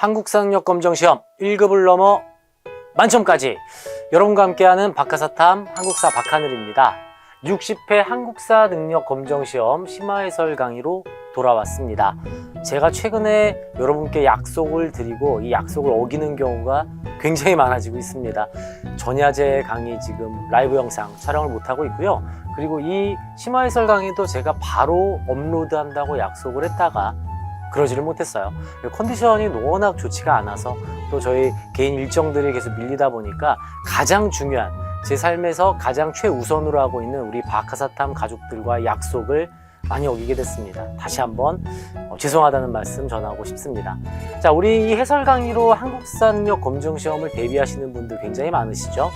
한국사능력 검정시험 1급을 넘어 만점까지 여러분과 함께하는 박하사탐 한국사 박하늘입니다. 60회 한국사 능력 검정시험 심화해설 강의로 돌아왔습니다. 제가 최근에 여러분께 약속을 드리고 이 약속을 어기는 경우가 굉장히 많아지고 있습니다. 전야제 강의 지금 라이브 영상 촬영을 못하고 있고요. 그리고 이 심화해설 강의도 제가 바로 업로드한다고 약속을 했다가 그러지를 못했어요. 컨디션이 워낙 좋지가 않아서 또 저희 개인 일정들이 계속 밀리다 보니까 가장 중요한 제 삶에서 가장 최우선으로 하고 있는 우리 박하사탐 가족들과 약속을 많이 어기게 됐습니다. 다시 한번 죄송하다는 말씀 전하고 싶습니다. 자, 우리 이 해설 강의로 한국사 능력 검정시험을 대비하시는 분들 굉장히 많으시죠?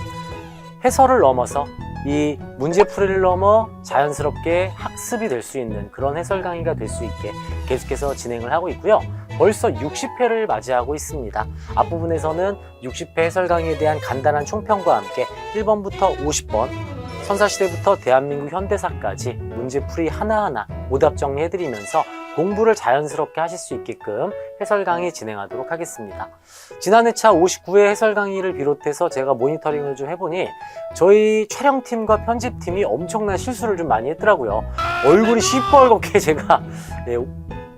해설을 넘어서 이 문제풀이를 넘어 자연스럽게 학습이 될 수 있는 그런 해설 강의가 될 수 있게 계속해서 진행을 하고 있고요. 벌써 60회를 맞이하고 있습니다. 앞부분에서는 60회 해설 강의에 대한 간단한 총평과 함께 1번부터 50번, 선사시대부터 대한민국 현대사까지 문제풀이 하나하나 오답 정리해드리면서 공부를 자연스럽게 하실 수 있게끔 해설 강의 진행하도록 하겠습니다. 지난 회차 59회 해설 강의를 비롯해서 제가 모니터링을 좀 해보니 저희 촬영팀과 편집팀이 엄청난 실수를 좀 많이 했더라고요. 얼굴이 시뻘겋게 제가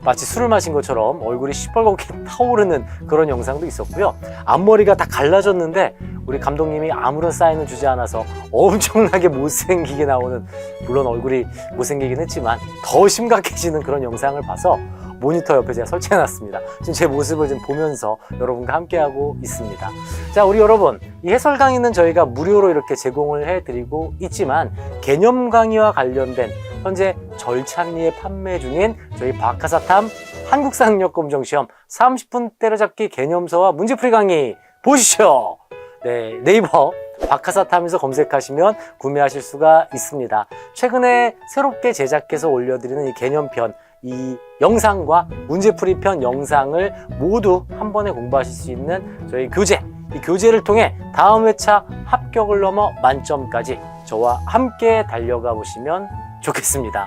마치 술을 마신 것처럼 얼굴이 시뻘겋게 타오르는 그런 영상도 있었고요. 앞머리가 다 갈라졌는데 우리 감독님이 아무런 사인을 주지 않아서 엄청나게 못생기게 나오는, 물론 얼굴이 못생기긴 했지만 더 심각해지는 그런 영상을 봐서 모니터 옆에 제가 설치해놨습니다. 지금 제 모습을 좀 보면서 여러분과 함께하고 있습니다. 자, 우리 여러분, 이 해설 강의는 저희가 무료로 이렇게 제공을 해드리고 있지만 개념 강의와 관련된 현재 절찬리에 판매 중인 저희 박하사탐 한국사 능력 검정시험 30분 때려잡기 개념서와 문제풀이 강의 보시죠. 네, 네이버 박하사탐에서 검색하시면 구매하실 수가 있습니다. 최근에 새롭게 제작해서 올려드리는 이 개념편, 이 영상과 문제풀이편 영상을 모두 한 번에 공부하실 수 있는 저희 교재, 이 교재를 통해 다음 회차 합격을 넘어 만점까지 저와 함께 달려가 보시면 좋겠습니다.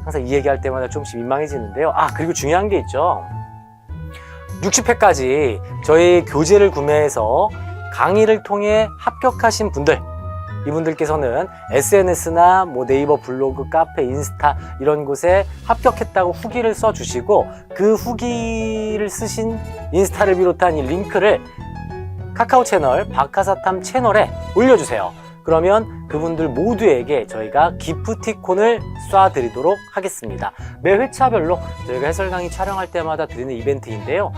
항상 이 얘기할 때마다 조금씩 민망해지는데요. 그리고 중요한 게 있죠. 60회까지 저희 교재를 구매해서 강의를 통해 합격하신 분들, 이분들께서는 SNS나 네이버 블로그, 카페, 인스타 이런 곳에 합격했다고 후기를 써주시고 그 후기를 쓰신 인스타를 비롯한 이 링크를 카카오 채널 박하사탐 채널에 올려주세요. 그러면 그분들 모두에게 저희가 기프티콘을 쏴드리도록 하겠습니다. 매 회차별로 저희가 해설 강의 촬영할 때마다 드리는 이벤트인데요.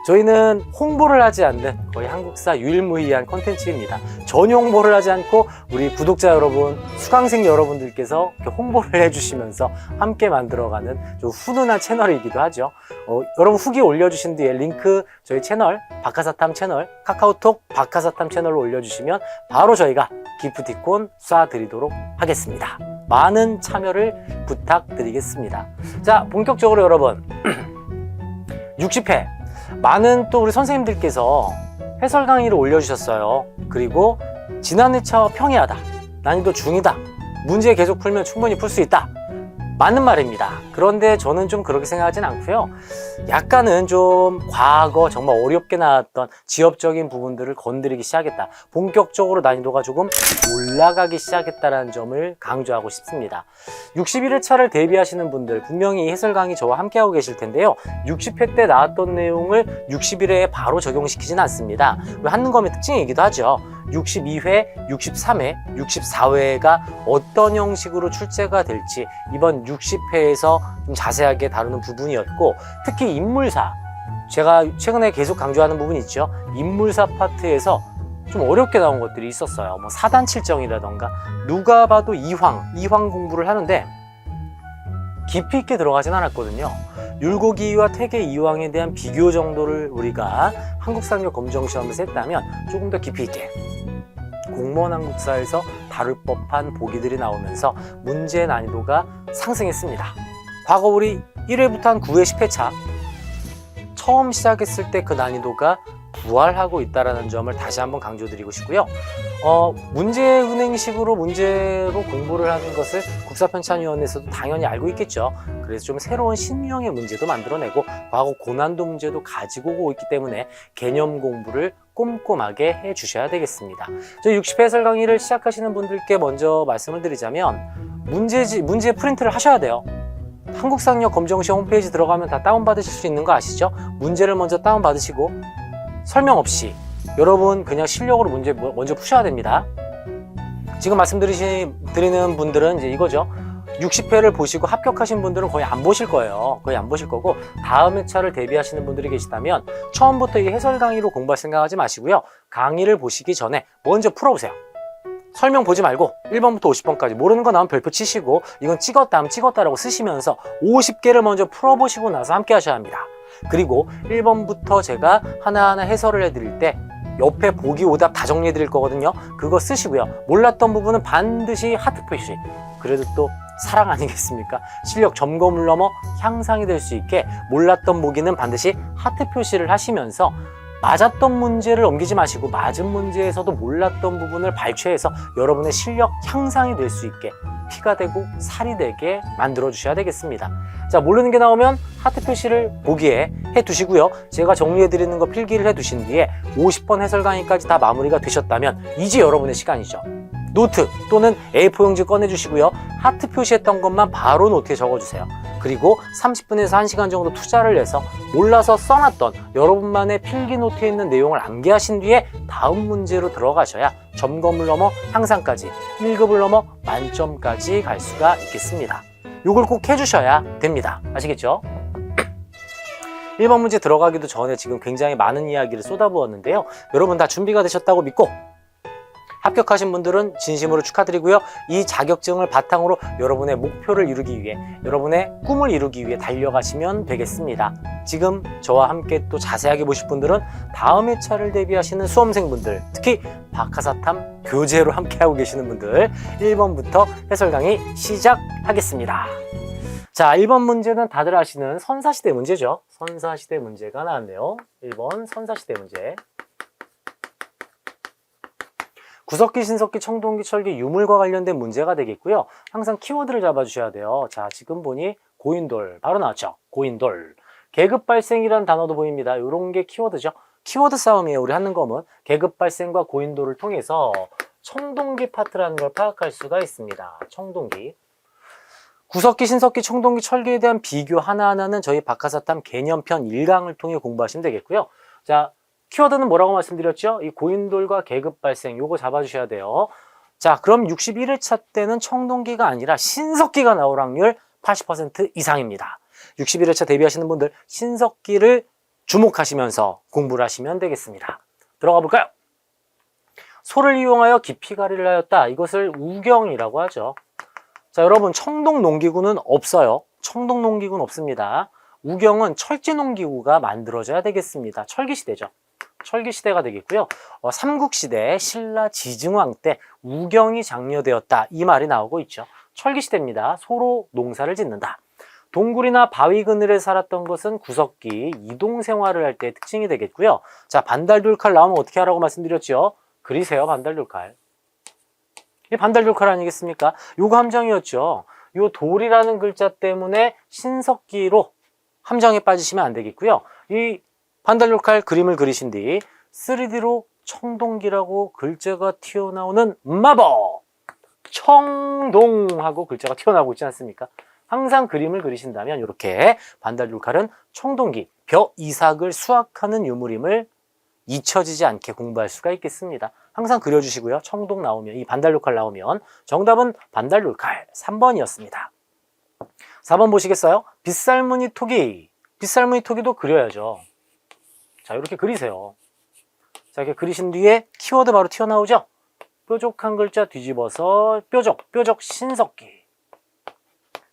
저희는 홍보를 하지 않는 거의 한국사 유일무이한 콘텐츠입니다. 전혀 홍보를 하지 않고 우리 구독자 여러분, 수강생 여러분들께서 이렇게 홍보를 해주시면서 함께 만들어가는 좀 훈훈한 채널이기도 하죠. 여러분 후기 올려주신 뒤에 링크 저희 채널 박하사탐 채널, 카카오톡 박하사탐 채널로 올려주시면 바로 저희가 기프티콘 쏴드리도록 하겠습니다. 많은 참여를 부탁드리겠습니다. 자, 본격적으로 여러분 60회 많은 또 우리 선생님들께서 해설 강의를 올려주셨어요. 그리고 지난 회차와 평이하다, 난이도 중이다, 문제 계속 풀면 충분히 풀 수 있다, 맞는 말입니다. 그런데 저는 좀 그렇게 생각하진 않고요. 약간은 좀 과거 정말 어렵게 나왔던 지엽적인 부분들을 건드리기 시작했다, 본격적으로 난이도가 조금 올라가기 시작했다는 점을 강조하고 싶습니다. 61회차를 대비하시는 분들 분명히 이 해설 강의 저와 함께하고 계실 텐데요. 60회 때 나왔던 내용을 61회에 바로 적용시키지는 않습니다. 한능검의 특징이기도 하죠. 62회, 63회, 64회가 어떤 형식으로 출제가 될지 이번 60회에서 좀 자세하게 다루는 부분이었고, 특히 인물사, 제가 최근에 계속 강조하는 부분이 있죠. 인물사 파트에서 좀 어렵게 나온 것들이 있었어요. 사단칠정이라던가 누가 봐도 이황 공부를 하는데 깊이 있게 들어가진 않았거든요. 율곡이와 태계 이황에 대한 비교 정도를 우리가 한국사능력 검정시험에서 했다면 조금 더 깊이 있게 공무원 한국사에서 다룰 법한 보기들이 나오면서 문제 난이도가 상승했습니다. 과거 우리 1회부터 한 9회, 10회차 처음 시작했을 때 그 난이도가 부활하고 있다는 점을 다시 한번 강조드리고 싶고요. 문제은행식으로 문제로 공부를 하는 것을 국사편찬위원회에서도 당연히 알고 있겠죠. 그래서 좀 새로운 신유형의 문제도 만들어내고 과거 고난도 문제도 가지고 오고 있기 때문에 개념 공부를 꼼꼼하게 해주셔야 되겠습니다. 저희 60회 해설 강의를 시작하시는 분들께 먼저 말씀을 드리자면 문제 프린트를 하셔야 돼요. 한국사학력 검정시험 홈페이지 들어가면 다 다운받으실 수 있는 거 아시죠? 문제를 먼저 다운받으시고 설명 없이 여러분 그냥 실력으로 문제 먼저 푸셔야 됩니다. 지금 말씀드리는 분들은 이제 이거죠. 60회를 보시고 합격하신 분들은 거의 안 보실 거예요. 거의 안 보실 거고 다음 회차를 대비하시는 분들이 계시다면 처음부터 이 해설 강의로 공부할 생각하지 마시고요. 강의를 보시기 전에 먼저 풀어보세요. 설명 보지 말고 1번부터 50번까지 모르는 거 나오면 별표 치시고 이건 찍었다 하면 찍었다라고 쓰시면서 50개를 먼저 풀어보시고 나서 함께 하셔야 합니다. 그리고 1번부터 제가 하나하나 해설을 해드릴 때 옆에 보기 오답 다 정리해 드릴 거거든요. 그거 쓰시고요. 몰랐던 부분은 반드시 하트 표시. 그래도 또 사랑 아니겠습니까? 실력 점검을 넘어 향상이 될 수 있게 몰랐던 보기는 반드시 하트 표시를 하시면서 맞았던 문제를 넘기지 마시고 맞은 문제에서도 몰랐던 부분을 발췌해서 여러분의 실력 향상이 될 수 있게 피가 되고 살이 되게 만들어 주셔야 되겠습니다. 자, 모르는 게 나오면 하트 표시를 보기에 해 두시고요. 제가 정리해 드리는 거 필기를 해 두신 뒤에 50번 해설 강의까지 다 마무리가 되셨다면 이제 여러분의 시간이죠. 노트 또는 A4 용지 꺼내 주시고요. 하트 표시했던 것만 바로 노트에 적어 주세요. 그리고 30분에서 1시간 정도 투자를 해서 몰라서 써놨던 여러분만의 필기 노트에 있는 내용을 암기하신 뒤에 다음 문제로 들어가셔야 점검을 넘어 향상까지 1급을 넘어 만점까지 갈 수가 있겠습니다. 이걸 꼭 해주셔야 됩니다. 아시겠죠? 1번 문제 들어가기도 전에 지금 굉장히 많은 이야기를 쏟아부었는데요. 여러분 다 준비가 되셨다고 믿고 합격하신 분들은 진심으로 축하드리고요. 이 자격증을 바탕으로 여러분의 목표를 이루기 위해, 여러분의 꿈을 이루기 위해 달려가시면 되겠습니다. 지금 저와 함께 또 자세하게 보실 분들은 다음 회차를 대비하시는 수험생분들, 특히 박하사탐 교재로 함께하고 계시는 분들 1번부터 해설 강의 시작하겠습니다. 자, 1번 문제는 다들 아시는 선사시대 문제죠. 선사시대 문제가 나왔네요. 1번 선사시대 문제. 구석기, 신석기, 청동기, 철기, 유물과 관련된 문제가 되겠고요. 항상 키워드를 잡아주셔야 돼요. 자, 지금 보니 고인돌 바로 나왔죠. 고인돌. 계급 발생이라는 단어도 보입니다. 이런 게 키워드죠. 키워드 싸움이에요. 우리 하는 거면 계급 발생과 고인돌을 통해서 청동기 파트라는 걸 파악할 수가 있습니다. 청동기. 구석기, 신석기, 청동기, 철기에 대한 비교 하나하나는 저희 박하사탐 개념편 1강을 통해 공부하시면 되겠고요. 자, 키워드는 뭐라고 말씀드렸죠? 이 고인돌과 계급 발생 요거 잡아주셔야 돼요. 자, 그럼 61회차 때는 청동기가 아니라 신석기가 나올 확률 80% 이상입니다. 61회차 대비하시는 분들 신석기를 주목하시면서 공부를 하시면 되겠습니다. 들어가 볼까요? 소를 이용하여 깊이가리를 하였다. 이것을 우경이라고 하죠. 자, 여러분 청동농기구는 없어요. 청동농기구는 없습니다. 우경은 철제농기구가 만들어져야 되겠습니다. 철기시대죠. 철기시대가 되겠고요. 삼국시대 신라 지증왕 때 우경이 장려되었다. 이 말이 나오고 있죠. 철기시대입니다. 소로 농사를 짓는다. 동굴이나 바위 그늘에 살았던 것은 구석기, 이동생활을 할 때의 특징이 되겠고요. 자, 반달돌칼 나오면 어떻게 하라고 말씀드렸죠? 그리세요, 반달돌칼. 이 반달돌칼 아니겠습니까? 요거 함정이었죠. 요 돌이라는 글자 때문에 신석기로 함정에 빠지시면 안 되겠고요. 이 반달돌칼 그림을 그리신 뒤 3D로 청동기라고 글자가 튀어나오는 마법! 청동하고 글자가 튀어나오고 있지 않습니까? 항상 그림을 그리신다면 이렇게 반달돌칼은 청동기, 벼 이삭을 수확하는 유물임을 잊혀지지 않게 공부할 수가 있겠습니다. 항상 그려주시고요. 청동 나오면, 이 반달돌칼 나오면 정답은 반달돌칼 3번이었습니다. 4번 보시겠어요? 빗살무늬 토기. 빗살무늬 토기도 그려야죠. 자, 이렇게 그리세요. 자, 이렇게 그리신 뒤에 키워드 바로 튀어나오죠? 뾰족한 글자 뒤집어서 뾰족 신석기.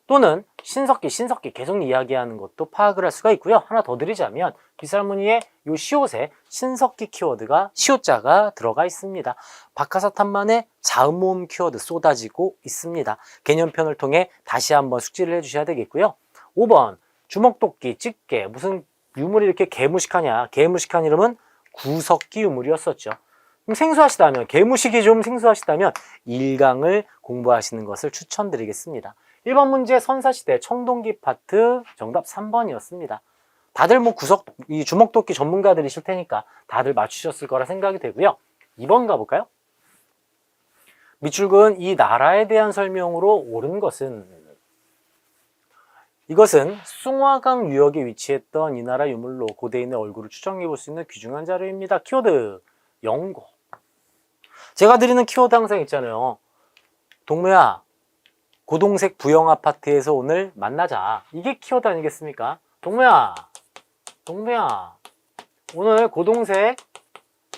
또는 신석기 계속 이야기하는 것도 파악을 할 수가 있고요. 하나 더 드리자면 빗살무늬의 요 시옷에 신석기 키워드가 시옷자가 들어가 있습니다. 박하사탐만의 자음모음 키워드 쏟아지고 있습니다. 개념편을 통해 다시 한번 숙지를 해주셔야 되겠고요. 5번 주먹도끼, 집게, 무슨 유물이 이렇게 개무식하냐. 개무식한 이름은 구석기 유물이었었죠. 그럼 생소하시다면, 개무식이 좀 생소하시다면 1강을 공부하시는 것을 추천드리겠습니다. 1번 문제 선사시대 청동기 파트 정답 3번이었습니다. 다들 뭐 이 주먹도끼 전문가들이실 테니까 다들 맞추셨을 거라 생각이 되고요. 2번 가볼까요? 밑줄근 이 나라에 대한 설명으로 옳은 것은, 이것은 숭화강 유역에 위치했던 이 나라 유물로 고대인의 얼굴을 추정해 볼 수 있는 귀중한 자료입니다. 키워드 영고. 제가 드리는 키워드 항상 있잖아요. 동무야, 고동색 부영 아파트에서 오늘 만나자. 이게 키워드 아니겠습니까? 동무야, 오늘 고동색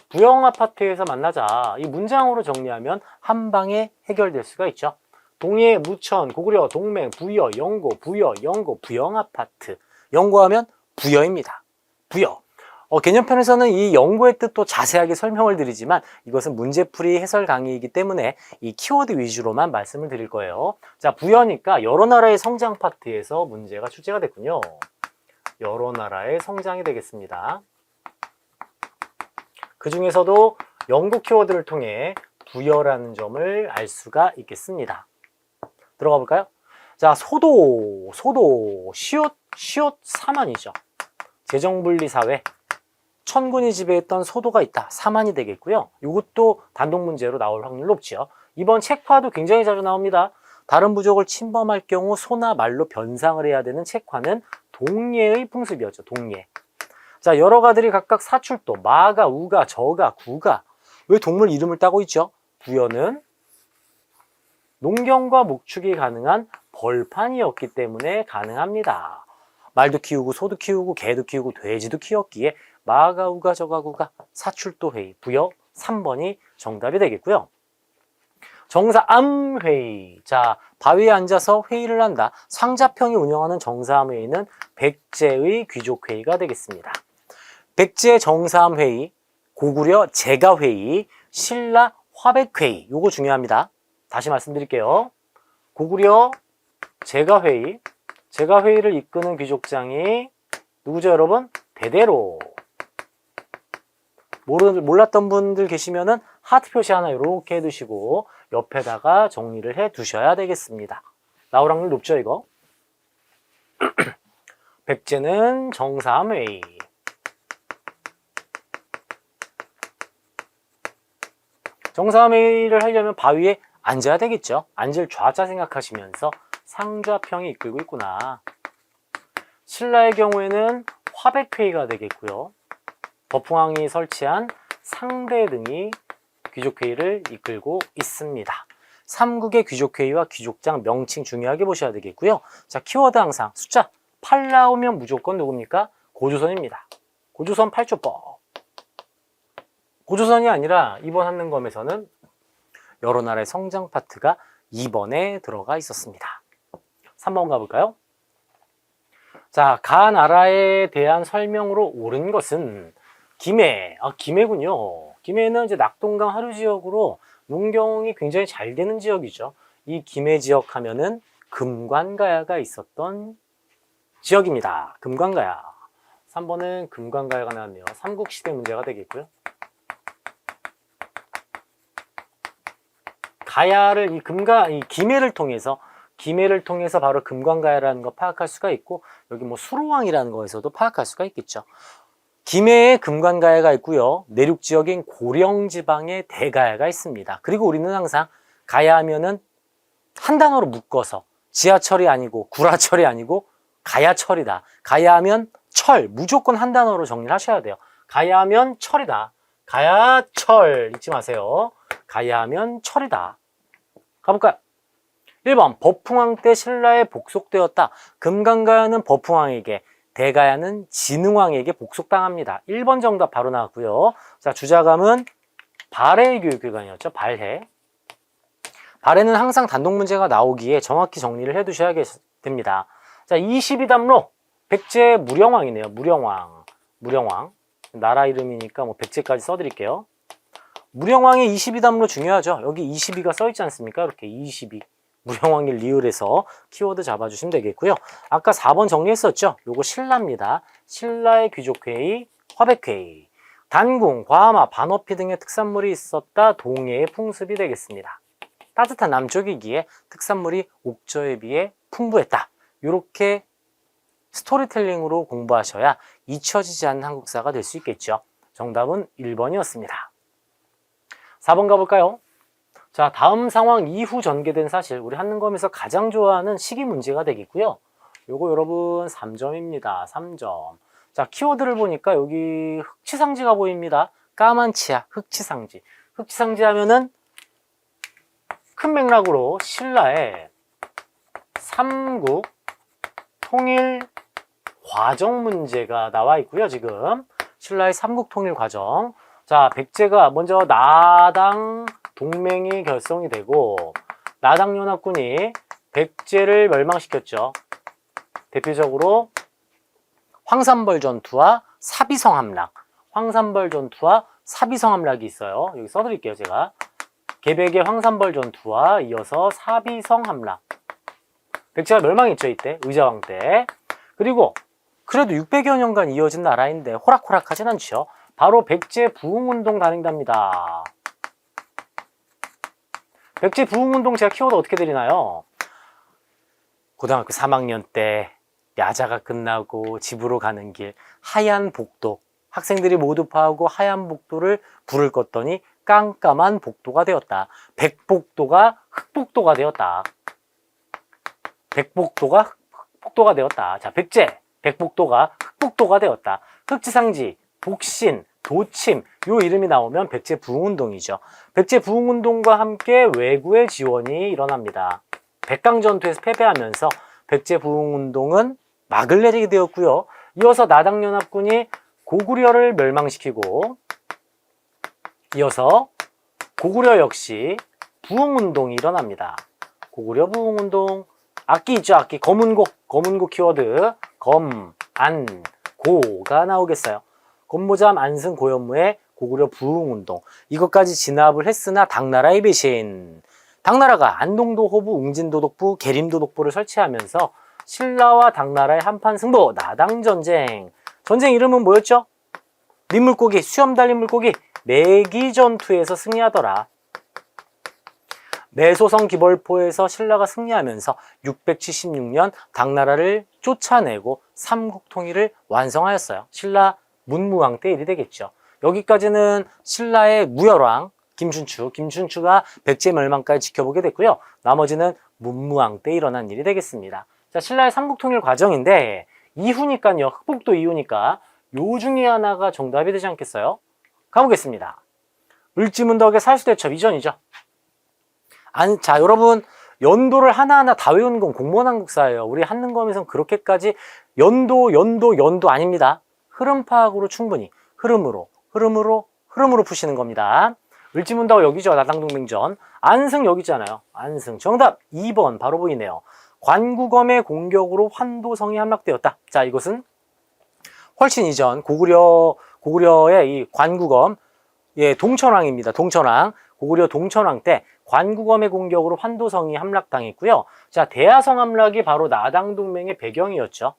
부영 아파트에서 만나자. 이 문장으로 정리하면 한 방에 해결될 수가 있죠. 동해, 무천, 고구려, 동맹, 부여, 영고, 부여, 영고, 부영 아파트. 영고하면 부여입니다. 부여. 개념편에서는 이 영고의 뜻도 자세하게 설명을 드리지만 이것은 문제풀이 해설 강의이기 때문에 이 키워드 위주로만 말씀을 드릴 거예요. 자, 부여니까 여러 나라의 성장 파트에서 문제가 출제가 됐군요. 여러 나라의 성장이 되겠습니다. 그 중에서도 영고 키워드를 통해 부여라는 점을 알 수가 있겠습니다. 들어가 볼까요? 자, 소도, 시옷 사만이죠. 재정분리사회, 천군이 지배했던 소도가 있다. 사만이 되겠고요. 이것도 단독 문제로 나올 확률이 높지요. 이번 책화도 굉장히 자주 나옵니다. 다른 부족을 침범할 경우 소나 말로 변상을 해야 되는 책화는 동예의 풍습이었죠. 동예. 자, 여러 가들이 각각 사출도, 마가, 우가, 저가, 구가. 왜 동물 이름을 따고 있죠? 부여는 농경과 목축이 가능한 벌판이었기 때문에 가능합니다. 말도 키우고 소도 키우고 개도 키우고 돼지도 키웠기에 마가, 우가, 저가, 구가, 사출도 회의, 부여 3번이 정답이 되겠고요. 정사암회의. 자, 바위에 앉아서 회의를 한다. 상자평이 운영하는 정사암회의는 백제의 귀족회의가 되겠습니다. 백제 정사암회의, 고구려 제가회의, 신라 화백회의. 요거 중요합니다. 다시 말씀드릴게요. 고구려 제가회의, 제가회의를 이끄는 귀족장이 누구죠, 여러분? 대대로. 몰랐던 분들 계시면은 하트 표시 하나 이렇게 해두시고 옆에다가 정리를 해 두셔야 되겠습니다. 나올 확률 높죠, 이거? 백제는 정사암회의. 정사암회의를 하려면 바위에 앉아야 되겠죠. 앉을 좌자 생각하시면서 상좌평이 이끌고 있구나. 신라의 경우에는 화백회의가 되겠고요. 법흥왕이 설치한 상대 등이 귀족회의를 이끌고 있습니다. 삼국의 귀족회의와 귀족장 명칭 중요하게 보셔야 되겠고요. 자, 키워드 항상 숫자 8 나오면 무조건 누굽니까? 고조선입니다. 고조선 8조법. 고조선이 아니라 이번 한능검에서는 여러 나라의 성장 파트가 2번에 들어가 있었습니다. 3번 가볼까요? 자, 가 나라에 대한 설명으로 옳은 것은 김해. 김해군요. 김해는 이제 낙동강 하류 지역으로 농경이 굉장히 잘 되는 지역이죠. 이 김해 지역 하면은 금관가야가 있었던 지역입니다. 금관가야. 3번은 금관가야가 나왔네요. 삼국시대 문제가 되겠고요. 가야를 이 김해를 통해서 바로 금관가야라는 거 파악할 수가 있고, 여기 뭐 수로왕이라는 거에서도 파악할 수가 있겠죠. 김해에 금관가야가 있고요. 내륙 지역인 고령 지방에 대가야가 있습니다. 그리고 우리는 항상 가야 하면은 한 단어로 묶어서 지하철이 아니고 구라철이 아니고 가야철이다. 가야 하면 철, 무조건 한 단어로 정리를 하셔야 돼요. 가야 하면 철이다. 가야철 잊지 마세요. 가야 하면 철이다. 가볼까요? 1번 법흥왕 때 신라에 복속되었다. 금관가야는 법흥왕에게, 대가야는 진흥왕에게 복속당합니다. 1번 정답 바로 나왔고요. 자, 주자감은 발해 교육기관이었죠. 발해. 발해는 항상 단독 문제가 나오기에 정확히 정리를 해 두셔야 됩니다. 자, 22담로 백제 무령왕이네요. 무령왕. 나라 이름이니까 뭐 백제까지 써드릴게요. 무령왕의 22담로 중요하죠. 여기 22가 써있지 않습니까? 이렇게 22. 무령왕의 리을에서 키워드 잡아주시면 되겠고요. 아까 4번 정리했었죠? 요거 신라입니다. 신라의 귀족회의, 화백회의. 단궁, 과마, 반어피 등의 특산물이 있었다. 동해의 풍습이 되겠습니다. 따뜻한 남쪽이기에 특산물이 옥저에 비해 풍부했다. 이렇게 스토리텔링으로 공부하셔야 잊혀지지 않는 한국사가 될 수 있겠죠. 정답은 1번이었습니다. 4번 가볼까요? 자, 다음 상황 이후 전개된 사실, 우리 한능검에서 가장 좋아하는 시기 문제가 되겠고요. 요거 여러분 3점입니다. 3점. 자, 키워드를 보니까 여기 흑치상지가 보입니다. 까만 치아, 흑치상지. 흑치상지 하면은 큰 맥락으로 신라의 삼국 통일 과정 문제가 나와 있고요. 지금 신라의 삼국 통일 과정. 자, 백제가 먼저 나당 동맹이 결성이 되고 나당연합군이 백제를 멸망시켰죠. 대표적으로 황산벌 전투와 사비성 함락. 황산벌 전투와 사비성 함락이 있어요. 여기 써드릴게요, 제가. 개백의 황산벌 전투와 이어서 사비성 함락. 백제가 멸망했죠, 이때. 의자왕 때. 그리고 그래도 600여 년간 이어진 나라인데 호락호락하진 않죠. 바로 백제 부흥운동 단행답니다. 백제 부흥운동 제가 키워드 어떻게 드리나요? 고등학교 3학년 때 야자가 끝나고 집으로 가는 길 하얀 복도, 학생들이 모두 파하고 하얀 복도를 불을 껐더니 깜깜한 복도가 되었다. 백복도가 흑복도가 되었다. 백복도가 흑복도가 되었다. 자, 백제, 백복도가 흑복도가 되었다. 흑지상지, 복신, 도침, 요 이름이 나오면 백제 부흥운동이죠. 백제 부흥운동과 함께 외구의 지원이 일어납니다. 백강전투에서 패배하면서 백제 부흥운동은 막을 내리게 되었고요. 이어서 나당연합군이 고구려를 멸망시키고 이어서 고구려 역시 부흥운동이 일어납니다. 고구려 부흥운동. 악기 있죠, 악기. 검은고 키워드. 검, 안, 고가 나오겠어요. 검모잠, 안승, 고현무의 고구려 부흥운동. 이것까지 진압을 했으나 당나라의 배신. 당나라가 안동도 호부, 웅진도독부, 계림도독부를 설치하면서 신라와 당나라의 한판 승부, 나당전쟁. 전쟁 이름은 뭐였죠? 민물고기, 수염 달린 물고기, 매기전투에서 승리하더라. 매소성 기벌포에서 신라가 승리하면서 676년 당나라를 쫓아내고 삼국통일을 완성하였어요. 신라 문무왕 때 일이 되겠죠. 여기까지는 신라의 무열왕 김춘추가 백제 멸망까지 지켜보게 됐고요. 나머지는 문무왕 때 일어난 일이 되겠습니다. 자, 신라의 삼국통일 과정인데 이후니까요. 흑복도 이후니까 요 중에 하나가 정답이 되지 않겠어요? 가보겠습니다. 을지문덕의 살수대첩 이전이죠. 아니, 자, 여러분 연도를 하나하나 다 외우는 건 공무원 한국사예요. 우리 한능검에서는 그렇게까지 연도 아닙니다. 흐름 파악으로 충분히 흐름으로 푸시는 겁니다. 을지문덕 여기죠. 나당동맹전. 안승 여기 있잖아요. 안승. 정답 2번 바로 보이네요. 관구검의 공격으로 환도성이 함락되었다. 자, 이것은 훨씬 이전 고구려의 이 관구검, 예, 동천왕입니다. 동천왕. 고구려 동천왕 때 관구검의 공격으로 환도성이 함락당했고요. 자, 대하성 함락이 바로 나당동맹의 배경이었죠.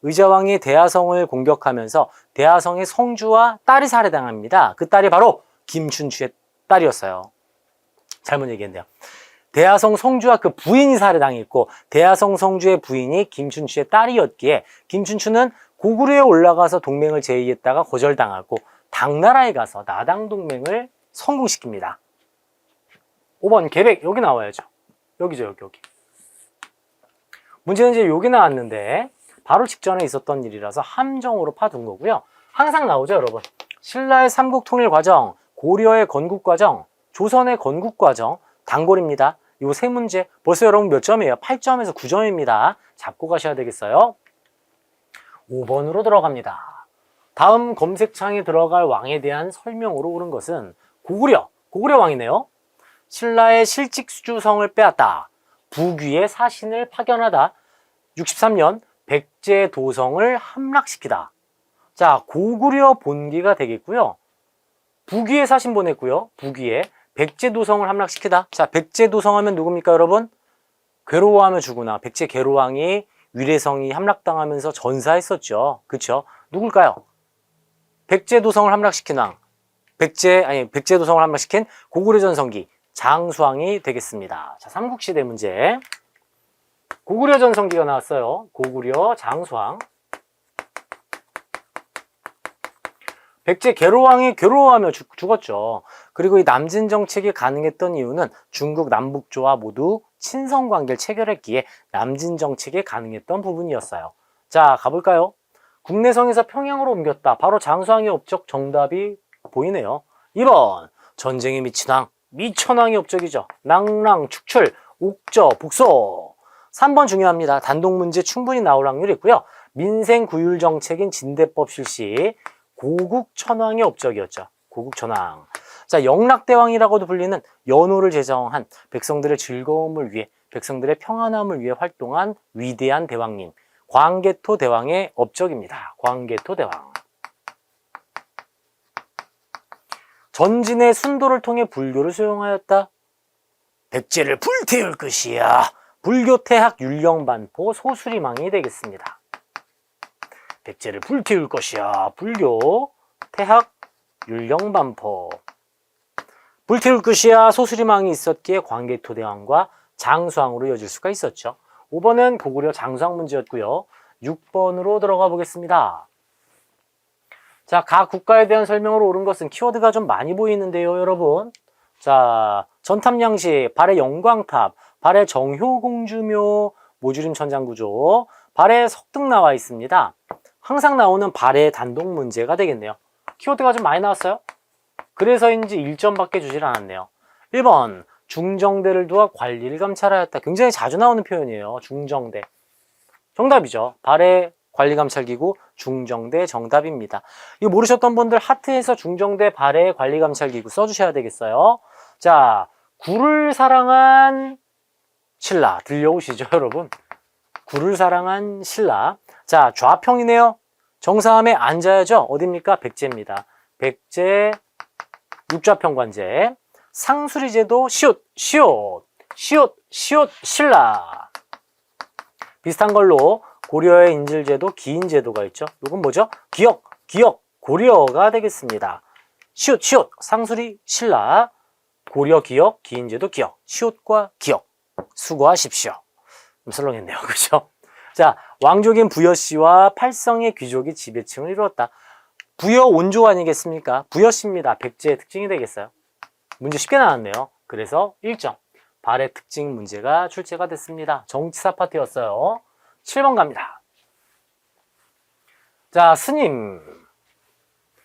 의자왕이 대하성을 공격하면서 대하성의 성주와 딸이 살해당합니다. 그 딸이 바로 김춘추의 딸이었어요. 잘못 얘기했네요. 대하성 성주와 그 부인이 살해당했고 대하성 성주의 부인이 김춘추의 딸이었기에 김춘추는 고구려에 올라가서 동맹을 제의했다가 거절당하고 당나라에 가서 나당동맹을 성공시킵니다. 5번 계백 여기 나와야죠. 여기죠, 여기. 문제는 이제 여기 나왔는데 바로 직전에 있었던 일이라서 함정으로 파둔 거고요. 항상 나오죠, 여러분. 신라의 삼국통일 과정, 고려의 건국 과정, 조선의 건국 과정, 단골입니다. 이 세 문제 벌써 여러분 몇 점이에요? 8점에서 9점입니다. 잡고 가셔야 되겠어요. 5번으로 들어갑니다. 다음 검색창에 들어갈 왕에 대한 설명으로 오른 것은 고구려 왕이네요. 신라의 실직수주성을 빼앗다. 북위의 사신을 파견하다. 63년 백제 도성을 함락시키다. 자, 고구려 본기가 되겠고요. 북위의 사신 보냈고요. 북위에 백제 도성을 함락시키다. 자, 백제 도성 하면 누굽니까, 여러분? 괴로워하며 죽으나 백제 계로왕이 위례성이 함락당하면서 전사했었죠. 그쵸? 누굴까요? 백제도성을 함락시킨 왕, 백제도성을 함락시킨 고구려 전성기 장수왕이 되겠습니다. 자, 삼국시대 문제. 고구려 전성기가 나왔어요. 고구려 장수왕. 백제 계로왕이 괴로워하며 죽었죠. 그리고 이 남진 정책이 가능했던 이유는 중국 남북조와 모두 친선 관계를 체결했기에 남진 정책이 가능했던 부분이었어요. 자, 가볼까요? 국내성에서 평양으로 옮겼다. 바로 장수왕의 업적 정답이 보이네요. 2번 전쟁에 미친 왕, 미천왕의 업적이죠. 낭랑, 축출, 옥저, 북소. 3번 중요합니다. 단독 문제 충분히 나올 확률이 있고요. 민생 구율 정책인 진대법 실시, 고국천왕의 업적이었죠. 고국천왕. 자, 영락대왕이라고도 불리는 연호를 제정한 백성들의 즐거움을 위해, 백성들의 평안함을 위해 활동한 위대한 대왕님, 광개토 대왕의 업적입니다. 광개토 대왕. 전진의 순도를 통해 불교를 수용하였다. 백제를 불태울 것이야. 불교 태학 율령반포 소수리망이 되겠습니다. 백제를 불태울 것이야. 불교 태학 율령반포. 불태울 것이야 소수리망이 있었기에 광개토 대왕과 장수왕으로 이어질 수가 있었죠. 5번은 고구려 장수왕 문제였고요. 6번으로 들어가 보겠습니다. 자, 각 국가에 대한 설명으로 옳은 것은 키워드가 좀 많이 보이는데요, 여러분. 자, 전탑양시, 발해 영광탑, 발해 정효공주묘, 모주림 천장구조, 발해 석등 나와 있습니다. 항상 나오는 발해 단독 문제가 되겠네요. 키워드가 좀 많이 나왔어요. 그래서인지 1점밖에 주질 않았네요. 1번, 중정대를 두어 관리를 감찰하였다. 굉장히 자주 나오는 표현이에요. 중정대. 정답이죠. 발해 관리감찰기구 중정대 정답입니다. 이거 모르셨던 분들 하트에서 중정대 발해 관리감찰기구 써주셔야 되겠어요. 자, 굴을 사랑한 신라 들려오시죠, 여러분? 굴을 사랑한 신라. 자, 좌평이네요. 정사함에 앉아야죠. 어딥니까? 백제입니다. 백제 육좌평관제. 상수리제도 시옷 신라. 비슷한 걸로 고려의 인질제도 기인제도가 있죠. 이건 뭐죠? 기역 고려가 되겠습니다. 시옷 상수리 신라. 고려 기역 기인제도 기역. 시옷과 기역 수고하십시오. 좀 설렁했네요. 그죠? 자, 왕족인 부여씨와 팔성의 귀족이 지배층을 이루었다. 부여 온조 아니겠습니까? 부여씨입니다. 백제의 특징이 되겠어요. 문제 쉽게 나왔네요. 그래서 1점. 발해 특징 문제가 출제가 됐습니다. 정치사 파트였어요. 7번 갑니다. 자, 스님.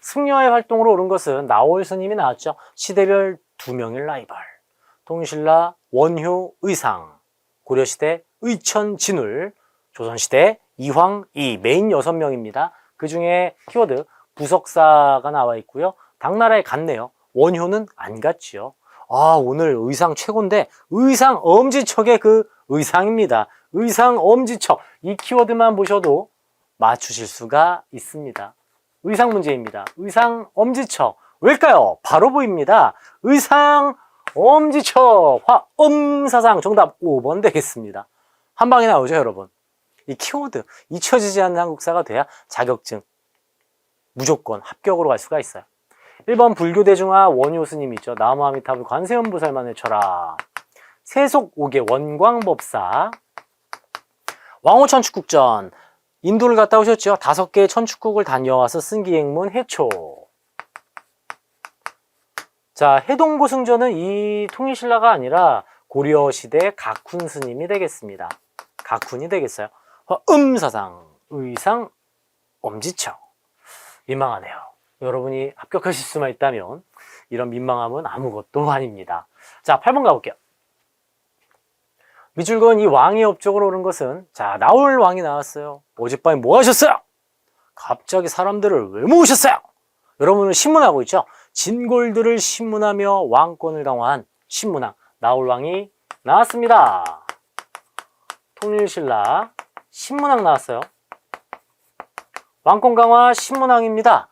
승려의 활동으로 옳은 것은 나올 스님이 나왔죠. 시대별 2명의 라이벌. 통일신라 원효 의상. 고려시대 의천 진울. 조선시대 이황 이 메인 6명입니다. 그 중에 키워드 부석사가 나와 있고요. 당나라에 갔네요. 원효는 안 갔지요. 아, 오늘 의상 최고인데 의상 엄지척의 그 의상입니다. 의상 엄지척. 이 키워드만 보셔도 맞추실 수가 있습니다. 의상 문제입니다. 의상 엄지척. 왜일까요? 바로 보입니다. 의상 엄지척. 화엄사상. 정답 5번 되겠습니다. 한 방에 나오죠, 여러분. 이 키워드 잊혀지지 않는 한국사가 돼야 자격증 무조건 합격으로 갈 수가 있어요. 1번 불교대중화 원효 스님이 있죠. 나무아미타불 관세음보살만의 철학. 세속 5개 원광법사. 왕호 천축국전. 인도를 갔다 오셨죠. 5개의 천축국을 다녀와서 쓴 기행문 해초. 자, 해동고승전은 이 통일신라가 아니라 고려시대 각훈 스님이 되겠습니다. 각훈이 되겠어요. 사상, 의상, 엄지척. 민망하네요. 여러분이 합격하실 수만 있다면 이런 민망함은 아무것도 아닙니다. 자, 8번 가볼게요. 미줄건 이 왕의 업적으로 오른 것은, 자, 나올 왕이 나왔어요. 어젯밤에 뭐 하셨어요? 갑자기 사람들을 왜 모으셨어요? 여러분은 신문하고 있죠? 진골들을 신문하며 왕권을 강화한 신문왕 나올 왕이 나왔습니다. 통일신라 신문왕 나왔어요. 왕권 강화 신문왕입니다.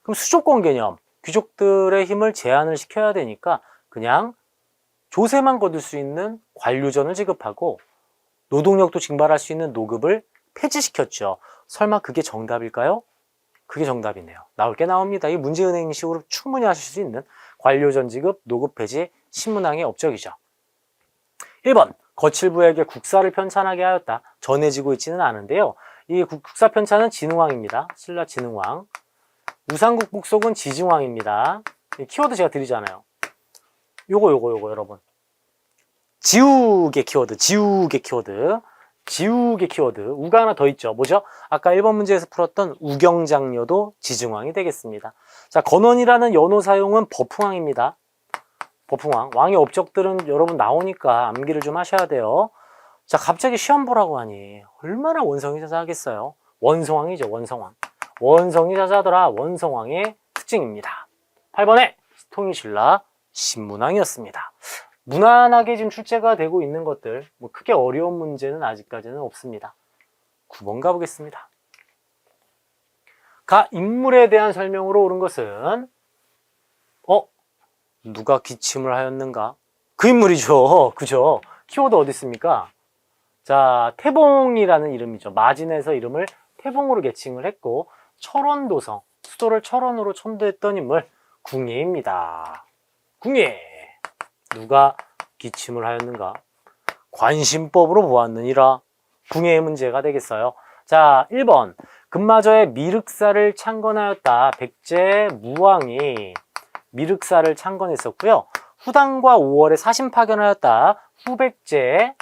그럼 수족권 개념, 귀족들의 힘을 제한을 시켜야 되니까 그냥 조세만 거둘 수 있는 관료전을 지급하고 노동력도 징발할 수 있는 노급을 폐지시켰죠. 설마 그게 정답일까요? 그게 정답이네요. 나올 게 나옵니다. 이 문제은행식으로 충분히 하실 수 있는 관료전지급, 노급해지, 신문항의 업적이죠. 1번 거칠부에게 국사를 편찬하게 하였다. 전해지고 있지는 않은데요. 이 국사 편찬은 진흥왕입니다. 신라 진흥왕. 우상국 북속은 지증왕입니다. 키워드 제가 드리잖아요. 요거 여러분. 지우개 키워드, 지우개 키워드. 지우개 키워드. 우가 하나 더 있죠. 뭐죠? 아까 1번 문제에서 풀었던 우경장려도 지증왕이 되겠습니다. 자, 건원이라는 연호 사용은 버풍왕입니다. 버풍왕. 왕의 업적들은 여러분 나오니까 암기를 좀 하셔야 돼요. 자, 갑자기 시험 보라고 하니 얼마나 원성이 자자하겠어요. 원성왕이죠, 원성왕. 원성이 자자하더라. 원성왕의 특징입니다. 8번에 통일신라 신문왕이었습니다. 무난하게 지금 출제가 되고 있는 것들, 뭐 크게 어려운 문제는 아직까지는 없습니다. 9번 가보겠습니다. 가 인물에 대한 설명으로 옳은 것은 누가 기침을 하였는가? 그 인물이죠. 그죠? 키워드 어디 있습니까? 자, 태봉이라는 이름이죠. 마진에서 이름을 태봉으로 개칭을 했고 철원도성, 수도를 철원으로 천도했던 인물 궁예입니다. 궁예. 누가 기침을 하였는가? 관심법으로 보았느니라. 궁예의 문제가 되겠어요. 자, 1번 금마저의 미륵사를 창건하였다. 백제 무왕이 미륵사를 창건했었고요. 후당과 5월에 사신 파견하였다. 후백제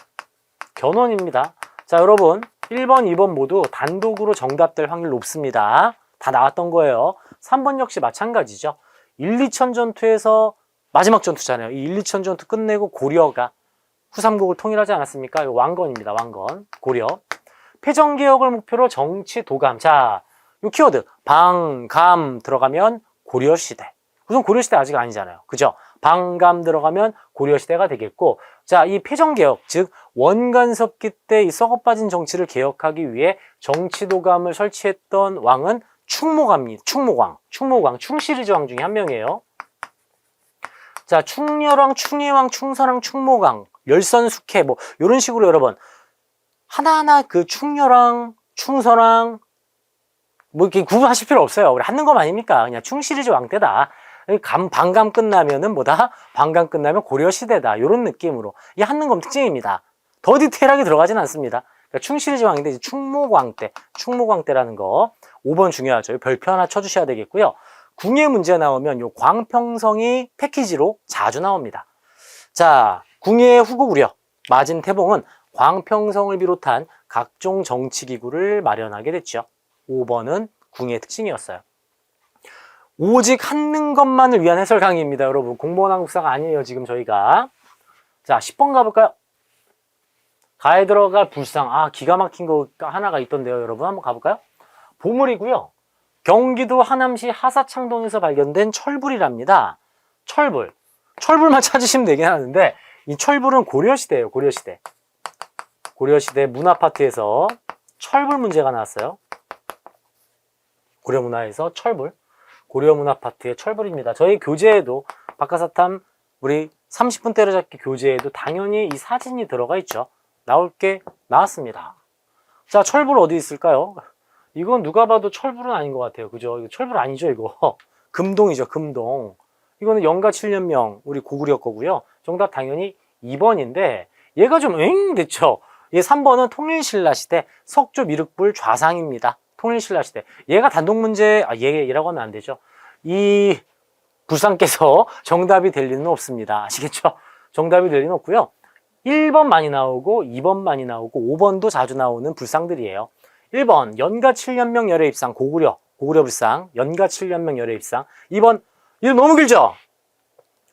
견훤입니다. 자, 여러분 1번, 2번 모두 단독으로 정답될 확률 높습니다. 다 나왔던 거예요. 3번 역시 마찬가지죠. 1, 2천 전투에서 마지막 전투잖아요. 이 1, 2천 전투 끝내고 고려가 후삼국을 통일하지 않았습니까? 이거 왕건입니다. 왕건. 고려. 패정개혁을 목표로 정치 도감. 자, 이 키워드 방, 감 들어가면 고려시대. 우선 고려시대 아직 아니잖아요. 그죠? 방감 들어가면 고려시대가 되겠고, 자, 이 패정개혁, 즉 원간섭기 때 이 썩어빠진 정치를 개혁하기 위해 정치도감을 설치했던 왕은 충모감입니다. 충모광, 충시리즈 왕 중에 한 명이에요. 자, 충렬왕, 충예왕, 충선왕, 충모광, 열선숙해, 뭐 이런 식으로 여러분 하나하나 그 충렬왕, 충선왕 뭐 이렇게 구분하실 필요 없어요. 우리 하는 거 아닙니까? 그냥 충시리즈 왕 때다. 방감 끝나면은 뭐다? 방감 끝나면 고려시대다. 이런 느낌으로. 이 한능검 특징입니다. 더 디테일하게 들어가진 않습니다. 그러니까 충시리즈 왕인데 이제 충모광 때라는 거. 5번 중요하죠. 별표 하나 쳐주셔야 되겠고요. 궁예 문제 나오면 요 광평성이 패키지로 자주 나옵니다. 자, 궁예의 후고구려 마진 태봉은 광평성을 비롯한 각종 정치기구를 마련하게 됐죠. 5번은 궁예의 특징이었어요. 오직 한능검만을 위한 해설 강의입니다. 여러분 공무원 한국사가 아니에요. 지금 저희가. 자, 10번 가볼까요? 가에 들어갈 불상. 기가 막힌 거 하나가 있던데요. 여러분 한번 가볼까요? 보물이고요. 경기도 하남시 하사창동에서 발견된 철불이랍니다. 철불. 철불만 찾으시면 되긴 하는데 이 철불은 고려시대예요. 고려시대. 고려시대 문화파트에서 철불 문제가 나왔어요. 고려문화에서 철불. 고려문화파트의 철불입니다. 저희 교재에도 박하사탐 우리 30분 때려잡기 교재에도 당연히 이 사진이 들어가 있죠. 나올 게 나왔습니다. 자, 철불 어디 있을까요? 이건 누가 봐도 철불은 아닌 것 같아요. 그죠? 이거 철불 아니죠, 이거. 금동이죠, 금동. 이거는 영가 7년명, 우리 고구려 거고요. 정답 당연히 2번인데, 얘가 좀, 됐죠? 얘 3번은 통일신라 시대, 석조 미륵불 좌상입니다. 통일신라 시대. 얘가 단독 문제, 얘라고 하면 안 되죠. 이 불상께서 정답이 될 리는 없습니다. 아시겠죠? 정답이 될 리는 없고요. 1번 많이 나오고, 2번 많이 나오고, 5번도 자주 나오는 불상들이에요. 1번 연가 7년명 열애 입상 고구려 불상 연가 7년명 열애 입상. 2번 이거 너무 길죠?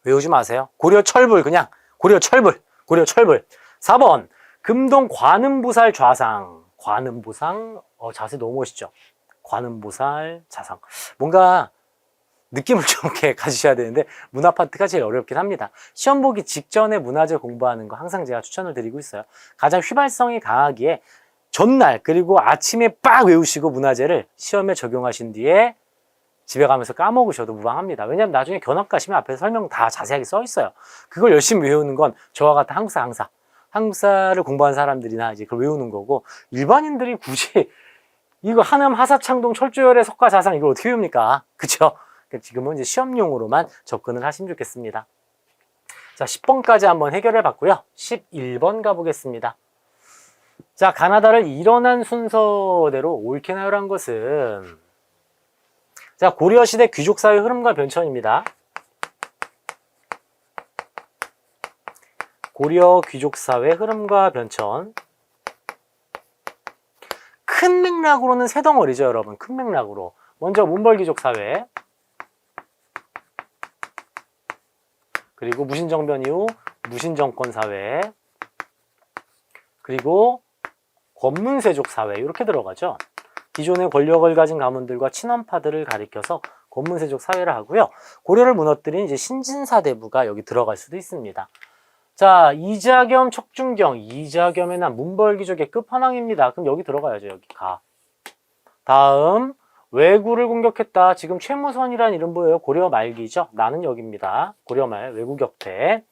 외우지 마세요. 고려 철불 그냥 고려 철불 4번 금동 관음보살 좌상. 관음보상 자세 너무 멋있죠? 관음보살 좌상. 뭔가 느낌을 좀 이렇게 가지셔야 되는데 문화 파트가 제일 어렵긴 합니다. 시험 보기 직전에 문화재 공부하는 거 항상 제가 추천을 드리고 있어요. 가장 휘발성이 강하기에 전날 그리고 아침에 빡 외우시고 문화재를 시험에 적용하신 뒤에 집에 가면서 까먹으셔도 무방합니다. 왜냐하면 나중에 견학 가시면 앞에서 설명 다 자세하게 써 있어요. 그걸 열심히 외우는 건 저와 같은 한국사를 공부한 사람들이나 이제 그걸 외우는 거고 일반인들이 굳이 이거 한암 하사창동 철조열의 석가자상 이거 어떻게 외웁니까? 그쵸? 지금은 이제 시험용으로만 접근을 하시면 좋겠습니다. 자, 10번까지 한번 해결해 봤고요. 11번 가보겠습니다. 자, 가나다를 일어난 순서대로 옳게 나열한 것은 자, 고려시대 귀족사회 흐름과 변천입니다. 고려 귀족사회 흐름과 변천. 큰 맥락으로는 세 덩어리죠, 여러분. 큰 맥락으로. 먼저 문벌귀족사회. 그리고 무신정변 이후 무신정권사회. 그리고 권문세족사회. 이렇게 들어가죠. 기존의 권력을 가진 가문들과 친원파들을 가리켜서 권문세족 사회를 하고요. 고려를 무너뜨린 이제 신진사대부가 여기 들어갈 수도 있습니다. 자, 이자겸, 척준경, 이자겸의 난 문벌귀족의 끝판왕입니다. 그럼 여기 들어가야죠. 여기 가. 다음 왜구를 공격했다. 지금 최무선이라는 이름 보여요. 고려 말기죠. 나는 여기입니다. 고려 말 왜구 격퇴.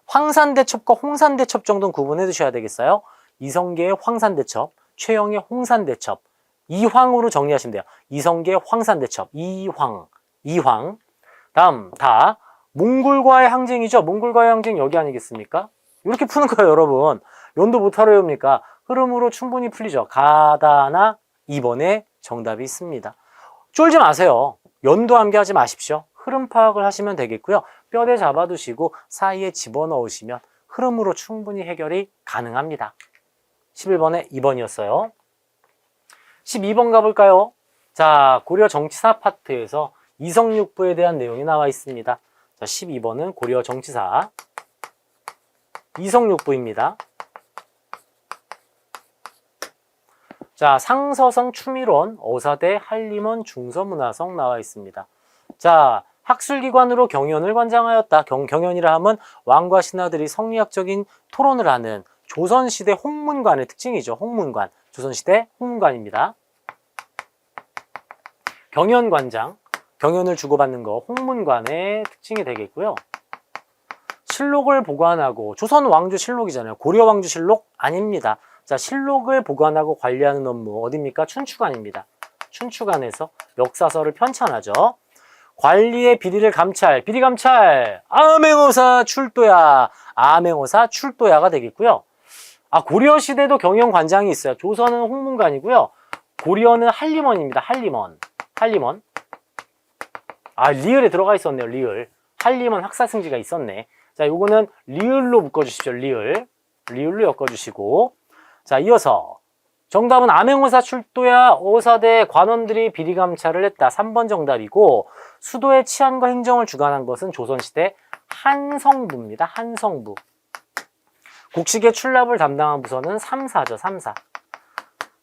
황산대첩과 홍산대첩 정도는 구분해 두셔야 되겠어요. 이성계의 황산대첩, 최영의 홍산대첩. 이황으로 정리하시면 돼요. 이성계의 황산대첩, 이황. 다음 다 몽골과의 항쟁이죠. 몽골과의 항쟁 여기 아니겠습니까? 이렇게 푸는 거예요, 여러분. 연도 못하러 외웁니까? 흐름으로 충분히 풀리죠. 가다나 2번에 정답이 있습니다. 쫄지 마세요. 연도 암기하지 마십시오. 흐름 파악을 하시면 되겠고요. 뼈대 잡아두시고 사이에 집어넣으시면 흐름으로 충분히 해결이 가능합니다. 11번에 2번이었어요. 12번 가볼까요? 자, 고려 정치사 파트에서 이성육부에 대한 내용이 나와 있습니다. 자, 12번은 고려 정치사 이성육부입니다. 자, 상서성 추밀원, 어사대, 한림원, 중서문화성 나와 있습니다. 자, 학술기관으로 경연을 관장하였다. 경연이라 하면 왕과 신하들이 성리학적인 토론을 하는 조선시대 홍문관의 특징이죠. 홍문관. 조선시대 홍문관입니다. 경연관장, 경연을 주고받는 거 홍문관의 특징이 되겠고요. 실록을 보관하고, 조선 왕조 실록이잖아요. 고려 왕조 실록? 아닙니다. 자, 실록을 보관하고 관리하는 업무 어디입니까? 춘추관입니다. 춘추관에서 역사서를 편찬하죠. 관리의 비리를 감찰, 비리 감찰, 암행어사 출도야, 암행어사 출도야가 되겠고요. 아, 고려 시대도 경영관장이 있어요. 조선은 홍문관이고요. 고려는 한림원입니다. 한림원. 아, 리을에 들어가 있었네요. 리을. 한림원 학사승지가 있었네. 자, 요거는 리을로 묶어주십시오. 리을로 엮어주시고. 자, 이어서 정답은 암행어사 출도야 어사대 관원들이 비리 감찰을 했다. 3번 정답이고, 수도의 치안과 행정을 주관한 것은 조선시대 한성부입니다. 한성부. 국식의 출납을 담당한 부서는 3사죠. 3사.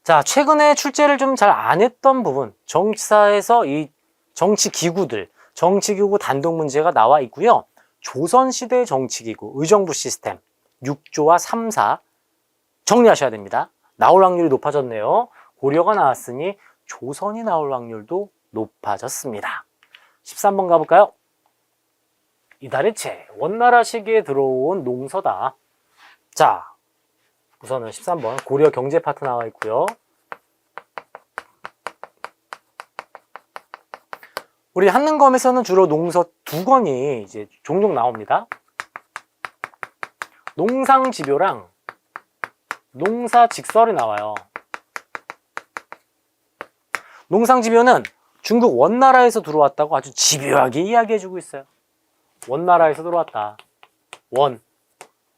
자, 최근에 출제를 좀 잘 안 했던 부분, 정치사에서 이 정치기구 단독 문제가 나와 있고요. 조선시대 정치기구, 의정부 시스템, 6조와 3사 정리하셔야 됩니다. 나올 확률이 높아졌네요. 고려가 나왔으니 조선이 나올 확률도 높아졌습니다. 13번 가볼까요? 이달의체, 원나라 시기에 들어온 농서다. 자, 우선은 13번 고려 경제 파트 나와 있고요. 우리 한능검에서는 주로 농서 2권이 이제 종종 나옵니다. 농상집요랑 농사직설이 나와요. 농상집요는 중국 원나라에서 들어왔다고 아주 집요하게 이야기해주고 있어요. 원나라에서 들어왔다.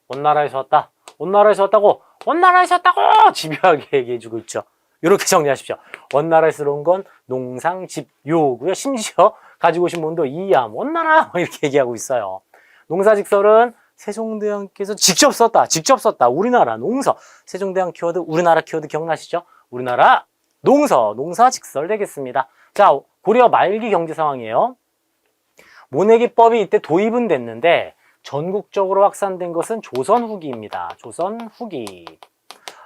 원나라에서 왔다. 원나라에서 왔다고 집요하게 얘기해주고 있죠. 이렇게 정리하십시오. 원나라에서 들어온 건 농상집요고요. 심지어 가지고 오신 분도 이암, 원나라 이렇게 얘기하고 있어요. 농사직설은 세종대왕께서 직접 썼다. 우리나라 농서. 세종대왕 키워드, 우리나라 키워드 기억나시죠? 우리나라 농서, 농사직설 되겠습니다. 자, 고려 말기 경제 상황이에요. 모내기법이 이때 도입은 됐는데 전국적으로 확산된 것은 조선 후기입니다. 조선 후기.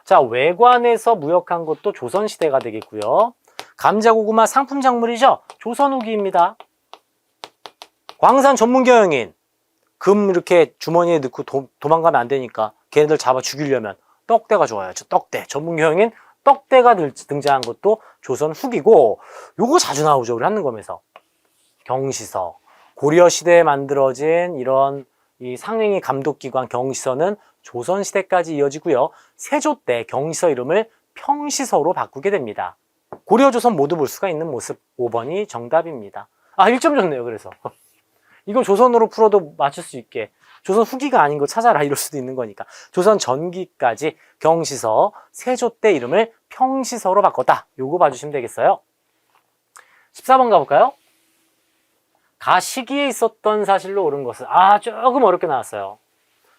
자, 외관에서 무역한 것도 조선시대가 되겠고요. 감자, 고구마 상품 작물이죠? 조선 후기입니다. 광산 전문 경영인. 금 이렇게 주머니에 넣고 도망가면 안 되니까 걔네들 잡아 죽이려면 떡대가 좋아요. 떡대. 전문 경영인 떡대가 등장한 것도 조선 후기고, 요거 자주 나오죠, 우리 한능검에서. 경시서. 고려시대에 만들어진 이런 이 상행위 감독기관 경시서는 조선시대까지 이어지고요. 세조 때 경시서 이름을 평시서로 바꾸게 됩니다. 고려, 조선 모두 볼 수가 있는 모습 5번이 정답입니다. 아, 1점 줬네요, 그래서. 이거 조선으로 풀어도 맞출 수 있게. 조선 후기가 아닌 거 찾아라 이럴 수도 있는 거니까. 조선 전기까지 경시서, 세조 때 이름을 평시서로 바꿨다. 요거 봐주시면 되겠어요. 14번 가볼까요? 가 시기에 있었던 사실로 옳은 것은 조금 어렵게 나왔어요.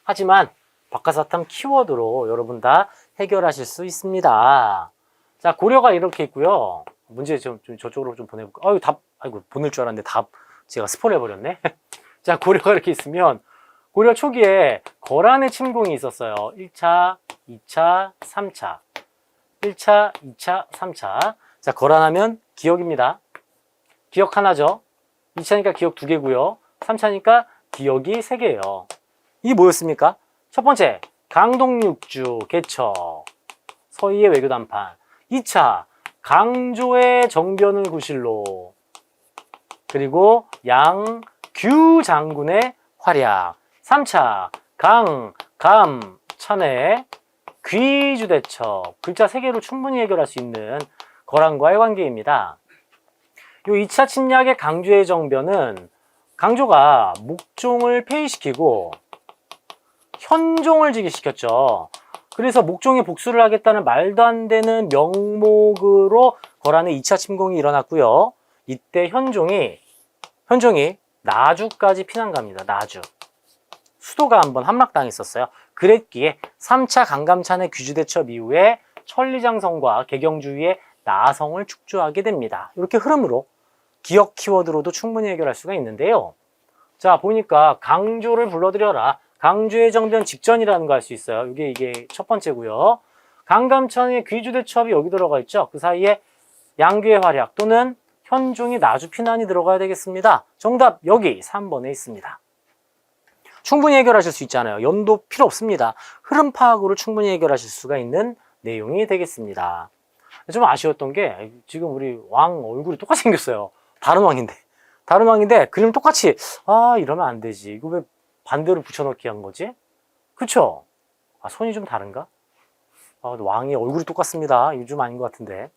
하지만 박하사탐 키워드로 여러분 다 해결하실 수 있습니다. 자, 고려가 이렇게 있고요. 문제 좀 저쪽으로 좀 보내볼까요? 아이고, 보낼 줄 알았는데 답 제가 스포를 해버렸네. 자, 고려가 이렇게 있으면 고려 초기에 거란의 침공이 있었어요. 1차, 2차, 3차. 1차, 2차, 3차. 자, 거란하면 기역입니다. 기역 하나죠. 2차니까 기역 2개고요. 3차니까 기역이 3개예요. 이게 뭐였습니까? 첫 번째, 강동육주 개척, 서희의 외교단판. 2차, 강조의 정변을 구실로, 그리고 양규 장군의 활약. 3차, 강, 감, 찬의 귀주대첩. 글자 3개로 충분히 해결할 수 있는 거란과의 관계입니다. 요 2차 침략의 강조의 정변은 강조가 목종을 폐위시키고 현종을 즉위시켰죠. 그래서 목종에 복수를 하겠다는 말도 안 되는 명목으로 거란의 2차 침공이 일어났고요. 이때 현종이 나주까지 피난 갑니다. 나주. 수도가 한번 함락당했었어요. 그랬기에 3차 강감찬의 귀주대첩 이후에 천리장성과 개경주의의 나성을 축조하게 됩니다. 이렇게 흐름으로 기억 키워드로도 충분히 해결할 수가 있는데요. 자, 보니까 강조를 불러들여라. 강조의 정변 직전이라는 거 알 수 있어요. 이게 첫 번째고요. 강감찬의 귀주대첩이 여기 들어가 있죠. 그 사이에 양귀의 활약 또는 현종이 나주 피난이 들어가야 되겠습니다. 정답 여기 3번에 있습니다. 충분히 해결하실 수 있잖아요. 연도 필요 없습니다. 흐름 파악으로 충분히 해결하실 수가 있는 내용이 되겠습니다. 좀 아쉬웠던 게 지금 우리 왕 얼굴이 똑같이 생겼어요. 다른 왕인데 그림 똑같이 이러면 안 되지. 이거 왜 반대로 붙여넣기 한 거지? 그쵸? 손이 좀 다른가? 왕이 얼굴이 똑같습니다. 이거 좀 아닌 것 같은데.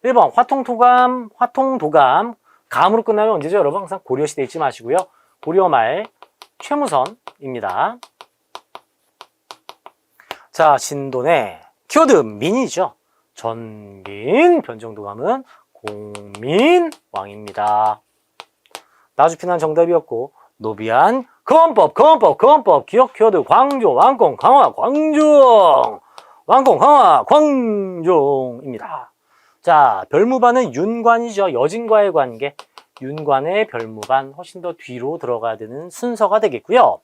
1번 화통도감. 감으로 끝나면 언제죠, 여러분? 항상 고려시대 잊지 마시고요. 고려말 최무선입니다. 자, 진돈의 키워드 민이죠. 전긴 변정도감은 공민왕입니다. 나주피난 정답이었고, 노비안 건법 기억 키워드 광조 왕공 강화 광종 왕공 강화 광종입니다. 자, 별무반은 윤관이죠. 여진과의 관계. 윤관의 별무반 훨씬 더 뒤로 들어가야 되는 순서가 되겠고요.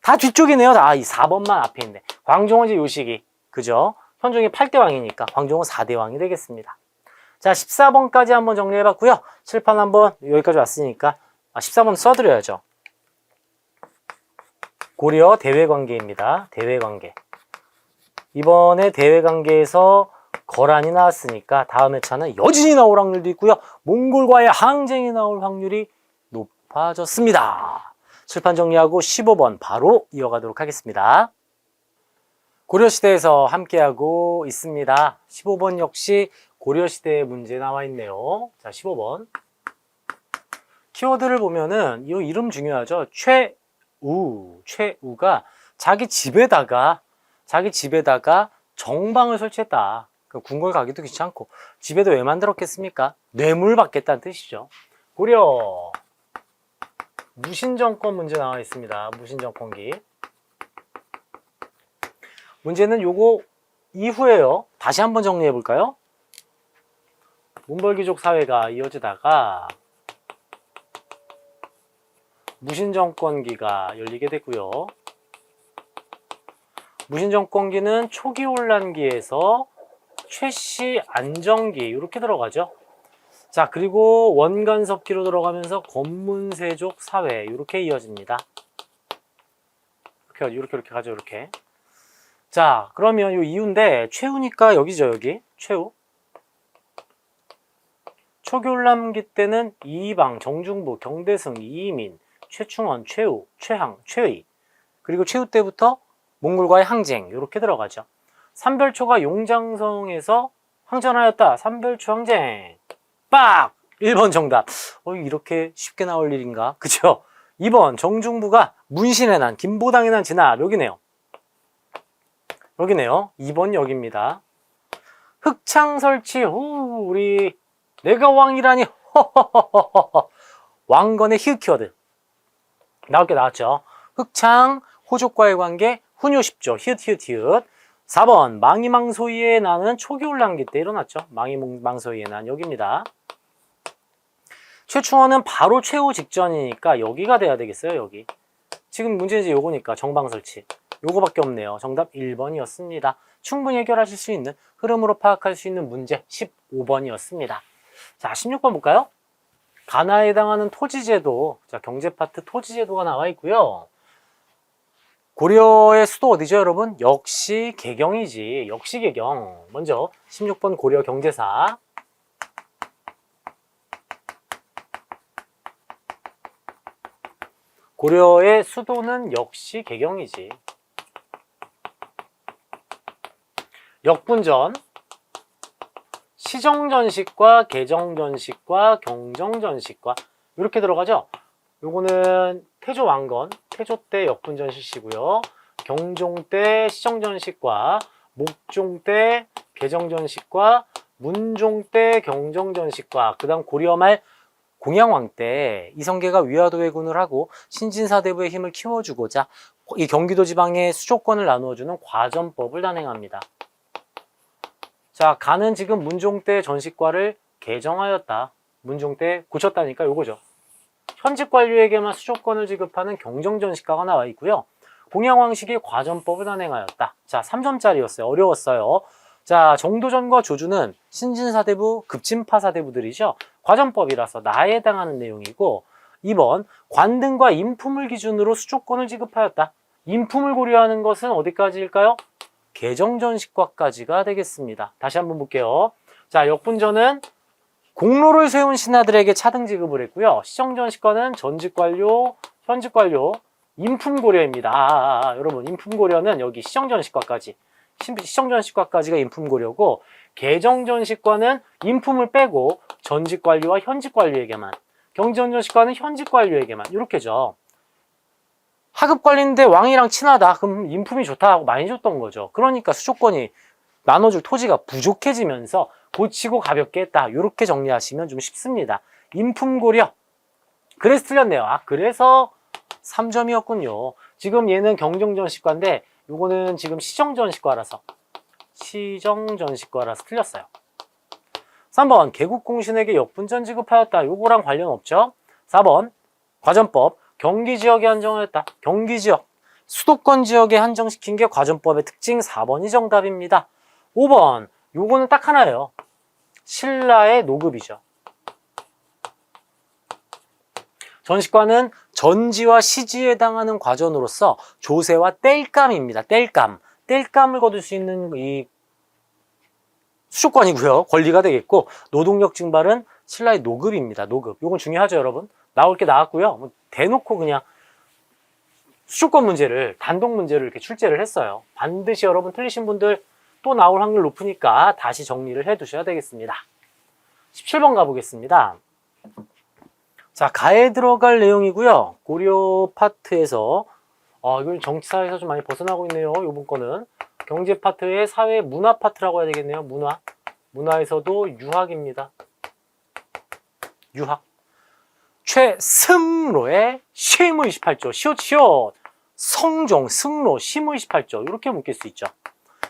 다 뒤쪽이네요. 다 이 4번만 앞에 있네. 광종은 이제 요시기. 그죠? 현종이 8대 왕이니까 광종은 4대 왕이 되겠습니다. 자, 14번까지 한번 정리해봤고요. 칠판 한번 여기까지 왔으니까 14번 써드려야죠. 고려 대외관계입니다. 대외관계. 이번에 대외관계에서 거란이 나왔으니까 다음 회차는 여진이 나올 확률도 있고요. 몽골과의 항쟁이 나올 확률이 높아졌습니다. 칠판 정리하고 15번 바로 이어가도록 하겠습니다. 고려시대에서 함께하고 있습니다. 15번 역시 고려시대의 문제 나와 있네요. 자, 15번. 키워드를 보면은 이 이름 중요하죠. 최우가 자기 집에다가 정방을 설치했다. 궁궐 가기도 귀찮고 집에도 왜 만들었겠습니까? 뇌물 받겠다는 뜻이죠. 고려 무신정권 문제 나와 있습니다. 무신정권기. 문제는 요거 이후에요. 다시 한번 정리해 볼까요? 몽골귀족 사회가 이어지다가 무신정권기가 열리게 됐고요. 무신정권기는 초기 혼란기에서 최씨 안정기 이렇게 들어가죠. 자, 그리고 원간섭기로 들어가면서 권문세족 사회 이렇게 이어집니다. 이렇게 가죠. 이렇게. 자, 그러면 요 이유인데 최우니까 여기죠. 여기 최후. 초교람기 때는 이방, 정중부, 경대승, 이민, 최충원, 최후, 최항, 최의. 그리고 최후 때부터 몽골과의 항쟁 이렇게 들어가죠. 삼별초가 용장성에서 항전하였다. 삼별초 항쟁. 빡! 1번 정답. 이렇게 쉽게 나올 일인가? 그쵸? 2번 정중부가 문신의 난, 김보당의 난 진압. 여기네요. 여기네요. 2번 여기입니다. 흑창 설치. 우리 내가 왕이라니. 왕건의 히읗 키워드. 나올 게 나왔죠. 흑창, 호족과의 관계, 훈요 10조, 히읗. 4번 망이망소이의 난은 초기올랑기 때 일어났죠. 망이망소이의 난 여기입니다. 최충원은 바로 최후 직전이니까 여기가 돼야 되겠어요. 여기. 지금 문제는 이제 요거니까 정방설치. 요거밖에 없네요. 정답 1번이었습니다. 충분히 해결하실 수 있는, 흐름으로 파악할 수 있는 문제 15번이었습니다. 자, 16번 볼까요? 가나에 해당하는 토지제도. 자, 경제 파트 토지제도가 나와 있고요. 고려의 수도 어디죠, 여러분? 역시 개경이지. 역시 개경. 먼저 16번 고려 경제사. 고려의 수도는 역시 개경이지. 역분전. 시정전식과 개정전식과 경정전식과 이렇게 들어가죠. 요거는 태조 왕건, 태조 때 역분전 실시고요. 경종 때 시정전식과, 목종 때 개정전식과, 문종 때 경정전식과, 그 다음 고려 말 공양왕 때 이성계가 위화도회군을 하고 신진사대부의 힘을 키워주고자 이 경기도 지방의 수조권을 나누어주는 과전법을 단행합니다. 자, 가는 지금 문종 때 전식과를 개정하였다. 문종 때 고쳤다니까 요거죠. 현직 관료에게만 수조권을 지급하는 경정전식과가 나와 있고요. 공양왕식이 과전법을 단행하였다. 자, 3점짜리였어요. 어려웠어요. 자, 정도전과 조주는 신진사대부, 급진파사대부들이죠. 과전법이라서 나에 해당하는 내용이고, 2번 관등과 인품을 기준으로 수조권을 지급하였다. 인품을 고려하는 것은 어디까지일까요? 개정전식과까지가 되겠습니다. 다시 한번 볼게요. 자, 역분전은 공로를 세운 신하들에게 차등 지급을 했고요. 시정전식과는 전직관료, 현직관료, 인품고려입니다. 여러분, 인품고려는 여기 시정전식과까지, 시정전식과까지가 인품고려고, 개정전식과는 인품을 빼고 전직관료와 현직관료에게만, 경정전식과는 현직관료에게만 이렇게죠. 하급관리인데 왕이랑 친하다. 그럼 인품이 좋다 하고 많이 줬던 거죠. 그러니까 수조권이 나눠줄 토지가 부족해지면서 고치고 가볍게 했다. 이렇게 정리하시면 좀 쉽습니다. 인품고려. 그래서 틀렸네요. 그래서 3점이었군요. 지금 얘는 경정전식과인데 요거는 지금 시정전식과라서 틀렸어요. 3번 개국공신에게 역분전 지급하였다. 요거랑 관련 없죠. 4번 과전법 경기지역에 한정하였다. 경기지역 수도권 지역에 한정시킨 게 과전법의 특징. 4번이 정답입니다. 5번 요거는 딱 하나예요. 신라의 노급이죠. 전식과는 전지와 시지에 해당하는 과전으로서 조세와 땔감입니다. 땔감을 거둘 수 있는 이 수조권이고요. 권리가 되겠고, 노동력 증발은 신라의 노급입니다. 노급. 요건 중요하죠, 여러분. 나올 게 나왔고요. 대놓고 그냥 수조권 문제를, 단독 문제를 이렇게 출제를 했어요. 반드시 여러분 틀리신 분들 또 나올 확률 높으니까 다시 정리를 해 두셔야 되겠습니다. 17번 가보겠습니다. 자, 가에 들어갈 내용이고요. 고려 파트에서 이건 정치사에서 좀 많이 벗어나고 있네요. 요번 거는 경제 파트의 사회 문화 파트라고 해야 되겠네요. 문화에서도 유학입니다. 유학. 최승로의 시무 28조, 시옷 성종, 승로, 시무 28조 이렇게 묶일 수 있죠.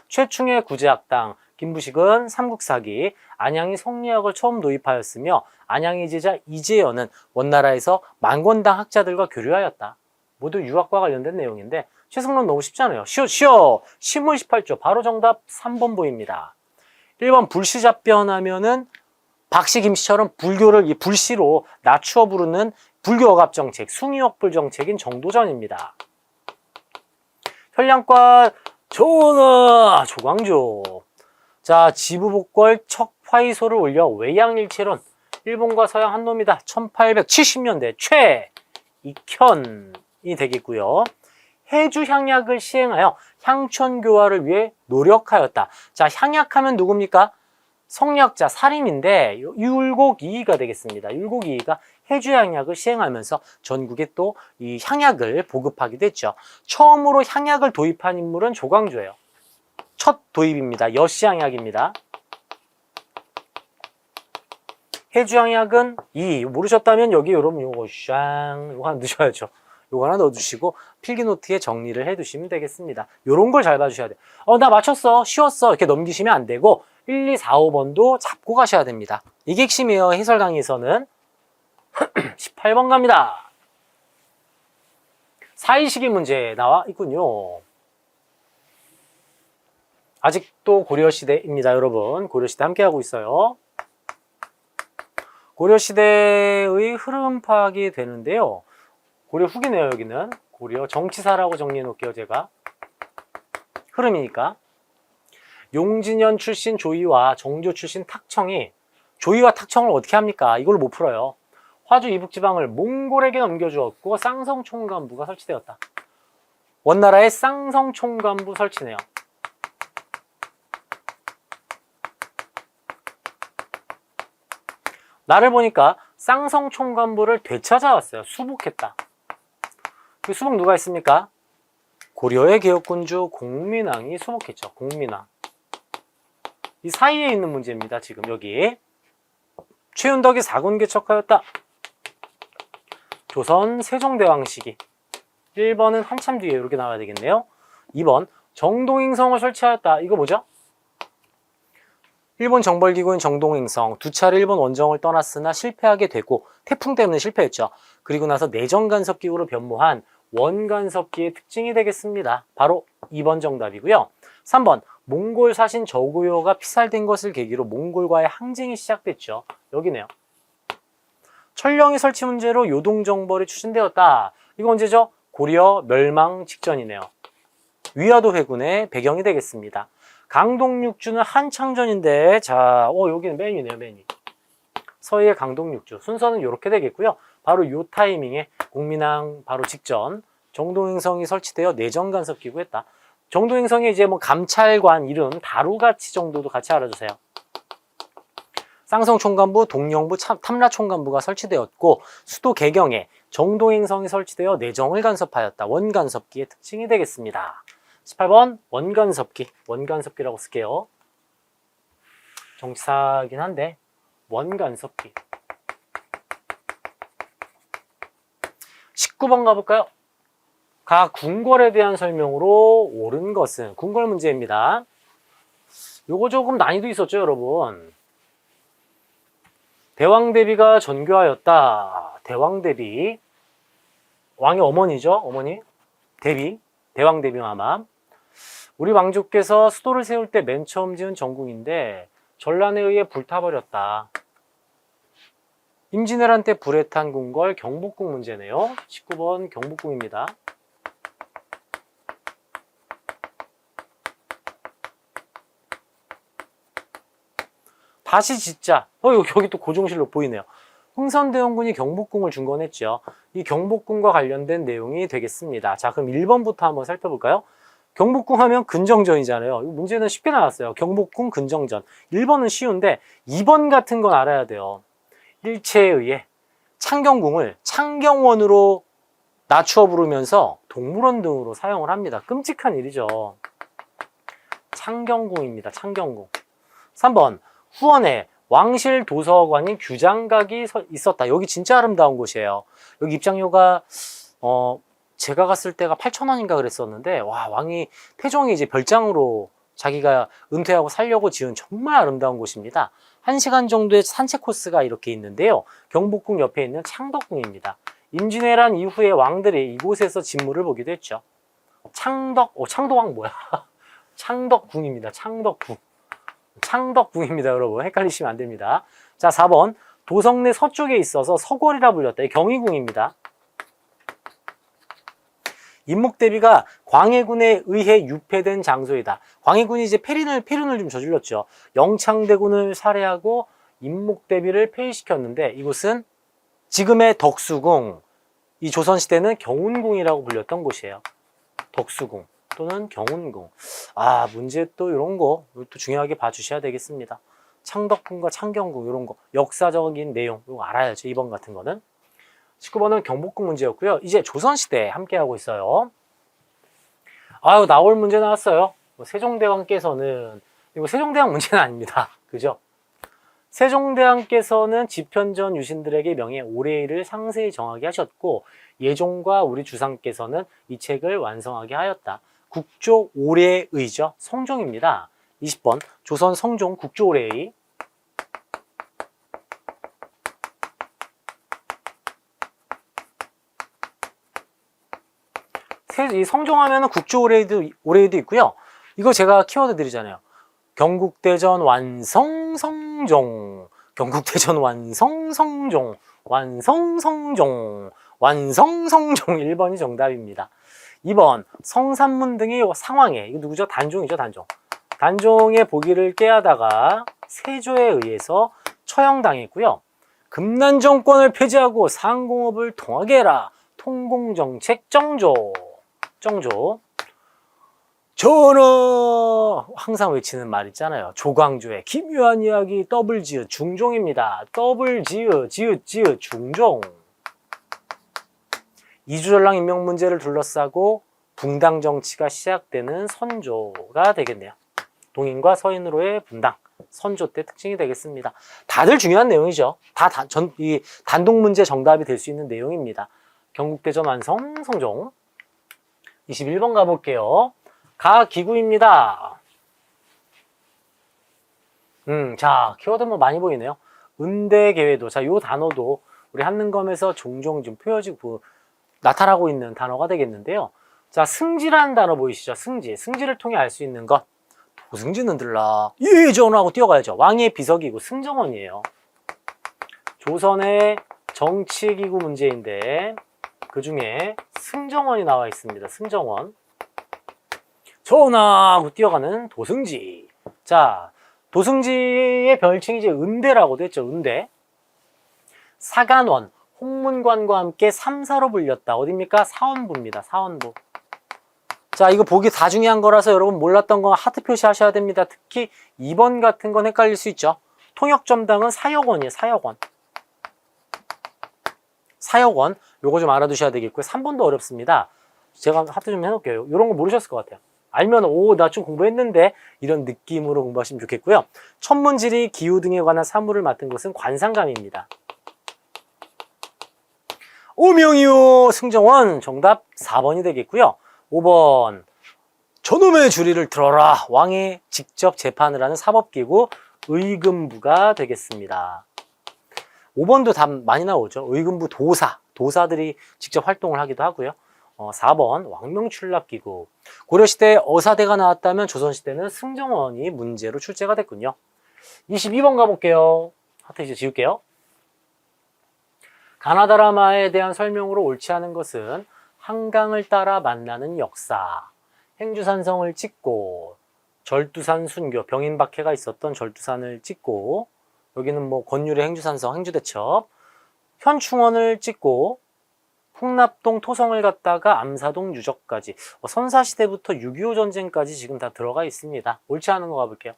최충의 구제학당, 김부식은 삼국사기, 안양이 성리학을 처음 도입하였으며 안양의 제자 이재현은 원나라에서 만권당 학자들과 교류하였다. 모두 유학과 관련된 내용인데 최승로는 너무 쉽잖아요. 시무 28조 바로 정답 3번 보입니다. 1번 불시잡변하면은 박씨 김씨처럼 불교를 이 불씨로 낮추어 부르는 불교 억압 정책, 숭의역불 정책인 정도전입니다. 현량과 전하 조광조. 자, 지부복걸 척화이소를 올려 외양일체론, 일본과 서양 한 놈이다. 1870년대 최익현이 되겠고요. 해주 향약을 시행하여 향촌 교화를 위해 노력하였다. 자, 향약하면 누굽니까? 성역자, 살인인데 율곡이이가 되겠습니다. 율곡이이가 해주 향약을 시행하면서 전국에 또 이 향약을 보급하기도 했죠. 처음으로 향약을 도입한 인물은 조광조예요. 첫 도입입니다. 여시향약입니다. 해주향약은 모르셨다면 여기 여러분 요거 요거 하나 넣으셔야죠. 요거 하나 넣어주시고 필기노트에 정리를 해두시면 되겠습니다. 요런 걸 잘 봐주셔야 돼요. 나 맞췄어, 쉬웠어 이렇게 넘기시면 안 되고 1, 2, 4, 5번도 잡고 가셔야 됩니다. 이게 핵심이에요. 해설 강의에서는. 18번 갑니다. 사이시기 문제 나와 있군요. 아직도 고려시대입니다, 여러분. 고려시대 함께하고 있어요. 고려시대의 흐름 파악이 되는데요. 고려 후기네요, 여기는. 고려 정치사라고 정리해 놓을게요, 제가. 흐름이니까. 용진현 출신 조이와 정조 출신 탁청이, 조이와 탁청을 어떻게 합니까? 이걸 못 풀어요. 화주 이북지방을 몽골에게 넘겨주었고 쌍성총관부가 설치되었다. 원나라의 쌍성총관부 설치네요. 나를 보니까 쌍성총관부를 되찾아왔어요. 수복했다. 그 수복 누가 했습니까? 고려의 개혁군주 공민왕이 수복했죠. 공민왕. 이 사이에 있는 문제입니다. 지금 여기. 최윤덕이 사군개척하였다. 조선 세종대왕 시기. 1번은 한참 뒤에 이렇게 나와야 되겠네요. 2번 정동행성을 설치하였다. 이거 뭐죠? 일본 정벌기구인 정동행성. 두 차례 일본 원정을 떠났으나 실패하게 되고 태풍 때문에 실패했죠. 그리고 나서 내정간섭기구로 변모한 원간섭기의 특징이 되겠습니다. 바로 2번 정답이고요. 3번 몽골 사신 저고요가 피살된 것을 계기로 몽골과의 항쟁이 시작됐죠. 여기네요. 철령이 설치 문제로 요동정벌이 추진되었다. 이거 언제죠? 고려 멸망 직전이네요. 위화도 회군의 배경이 되겠습니다. 강동육주는 한창 전인데, 자, 여기는 맨이네요, 맨이. 서희의 강동육주. 순서는 이렇게 되겠고요. 바로 요 타이밍에 공민왕 바로 직전 정동행성이 설치되어 내정간섭기구 했다. 정동행성이 이제 뭐 감찰관 이름 다루가치 정도도 같이 알아주세요. 쌍성총관부, 동령부, 탐라총관부가 설치되었고 수도 개경에 정동행성이 설치되어 내정을 간섭하였다. 원간섭기의 특징이 되겠습니다. 18번 원간섭기. 원간섭기라고 쓸게요. 정치사긴 한데 원간섭기. 19번 가볼까요? 각 궁궐에 대한 설명으로 옳은 것은 궁궐 문제입니다. 요거 조금 난이도 있었죠, 여러분. 대왕대비가 전교하였다. 대왕대비. 왕의 어머니죠, 어머니. 대비. 대왕대비 마마. 우리 왕조께서 수도를 세울 때 맨 처음 지은 전궁인데 전란에 의해 불타버렸다. 임진왜란 때 불에 탄 궁궐 경복궁 문제네요. 19번 경복궁입니다. 다시 짓자. 여기 또 고종실록 보이네요. 흥선대원군이 경복궁을 준건했죠. 이 경복궁과 관련된 내용이 되겠습니다. 자, 그럼 1번부터 한번 살펴볼까요? 경복궁 하면 근정전이잖아요. 문제는 쉽게 나왔어요. 경복궁 근정전. 1번은 쉬운데 2번 같은 건 알아야 돼요. 일체에 의해 창경궁을 창경원으로 낮추어 부르면서 동물원 등으로 사용을 합니다. 끔찍한 일이죠. 창경궁입니다. 창경궁. 3번 후원에 왕실 도서관인 규장각이 있었다. 여기 진짜 아름다운 곳이에요. 여기 입장료가 제가 갔을 때가 8,000원인가 그랬었는데, 와, 왕이 태종이 이제 별장으로 자기가 은퇴하고 살려고 지은 정말 아름다운 곳입니다. 1시간 정도의 산책 코스가 이렇게 있는데요. 경복궁 옆에 있는 창덕궁입니다. 임진왜란 이후에 왕들이 이곳에서 진물을 보기도 했죠. 창덕왕 뭐야? 창덕궁입니다. 창덕궁. 창덕궁입니다, 여러분. 헷갈리시면 안 됩니다. 자, 4번. 도성내 서쪽에 있어서 서궐이라 불렸다. 경희궁입니다. 임목대비가 광해군에 의해 유폐된 장소이다. 광해군이 이제 폐륜을 좀 저질렀죠. 영창대군을 살해하고 임목대비를 폐위시켰는데 이곳은 지금의 덕수궁, 이 조선시대는 경운궁이라고 불렸던 곳이에요. 덕수궁 또는 경운궁. 아, 문제 또 이런 거 또 중요하게 봐주셔야 되겠습니다. 창덕궁과 창경궁 이런 거 역사적인 내용 이거 알아야죠. 2번 같은 거는. 19번은 경복궁 문제였고요. 이제 조선시대 함께 하고 있어요. 아유, 나올 문제 나왔어요. 세종대왕께서는, 이거 세종대왕 문제는 아닙니다. 그죠? 세종대왕께서는 집현전 유신들에게 명해 올해일을 상세히 정하게 하셨고, 예종과 우리 주상께서는 이 책을 완성하게 하였다. 국조 올해의죠. 성종입니다. 20번 조선 성종 국조 올해의. 이 성종하면은 국조 올해에도 있고요. 이거 제가 키워드 드리잖아요. 경국대전 완성 성종, 경국대전 완성 성종, 완성 성종, 완성 성종. 1번이 정답입니다. 2번 성산문 등의 상황에, 이거 누구죠? 단종이죠, 단종. 단종의 보기를 깨하다가 세조에 의해서 처형당했고요. 금난 정권을 폐지하고 상공업을 통하게 해라. 통공정책 정조. 전하! 항상 외치는 말 있잖아요. 조광조의 기묘한 이야기 더블지읒 중종입니다. 더블지읒 지읒 중종. 이주전랑 임명 문제를 둘러싸고 붕당 정치가 시작되는 선조가 되겠네요. 동인과 서인으로의 분당, 선조 때 특징이 되겠습니다. 다들 중요한 내용이죠. 이 단독 문제 정답이 될 수 있는 내용입니다. 경국대전 완성 성종. 21번 가볼게요. 가기구입니다. 자, 키워드 뭐 많이 보이네요. 은대계회도. 자, 요 단어도 우리 한능검에서 종종 좀 표여지고 나타나고 있는 단어가 되겠는데요. 자, 승지라는 단어 보이시죠? 승지를 통해 알 수 있는 것. 도승지는 들라. 예, 전하고 뛰어가야죠. 왕의 비석이고 승정원이에요. 조선의 정치기구 문제인데 그 중에 승정원이 나와 있습니다. 승정원. 전하고 뛰어가는 도승지. 자, 도승지의 별칭이 이제 은대라고도 했죠. 은대. 사간원, 홍문관과 함께 3사로 불렸다. 어딥니까? 사원부입니다. 사원부. 자, 이거 보기 다 중요한 거라서 여러분 몰랐던 건 하트 표시하셔야 됩니다. 특히 2번 같은 건 헷갈릴 수 있죠. 통역점당은 사역원이에요. 사역원. 사역원. 요거 좀 알아두셔야 되겠고요. 3번도 어렵습니다. 제가 하트 좀 해놓을게요. 이런 거 모르셨을 것 같아요. 알면 오, 나 좀 공부했는데 이런 느낌으로 공부하시면 좋겠고요. 천문지리, 기후 등에 관한 사무를 맡은 것은 관상감입니다. 오명이요 승정원. 정답 4번이 되겠고요. 5번 저놈의 주리를 들어라. 왕이 직접 재판을 하는 사법기구 의금부가 되겠습니다. 5번도 답 많이 나오죠. 의금부 도사들이 직접 활동을 하기도 하고요. 4번 왕명출납기구. 고려시대에 어사대가 나왔다면 조선시대는 승정원이 문제로 출제가 됐군요. 22번 가볼게요. 하트 이제 지울게요. 가나다라마에 대한 설명으로 옳지 않은 것은 한강을 따라 만나는 역사, 행주산성을 찍고 절두산 순교, 병인박해가 있었던 절두산을 찍고 여기는 뭐 권율의 행주산성, 행주대첩, 현충원을 찍고 풍납동 토성을 갔다가 암사동 유적까지 선사시대부터 6.25 전쟁까지 지금 다 들어가 있습니다. 옳지 않은 거 가볼게요.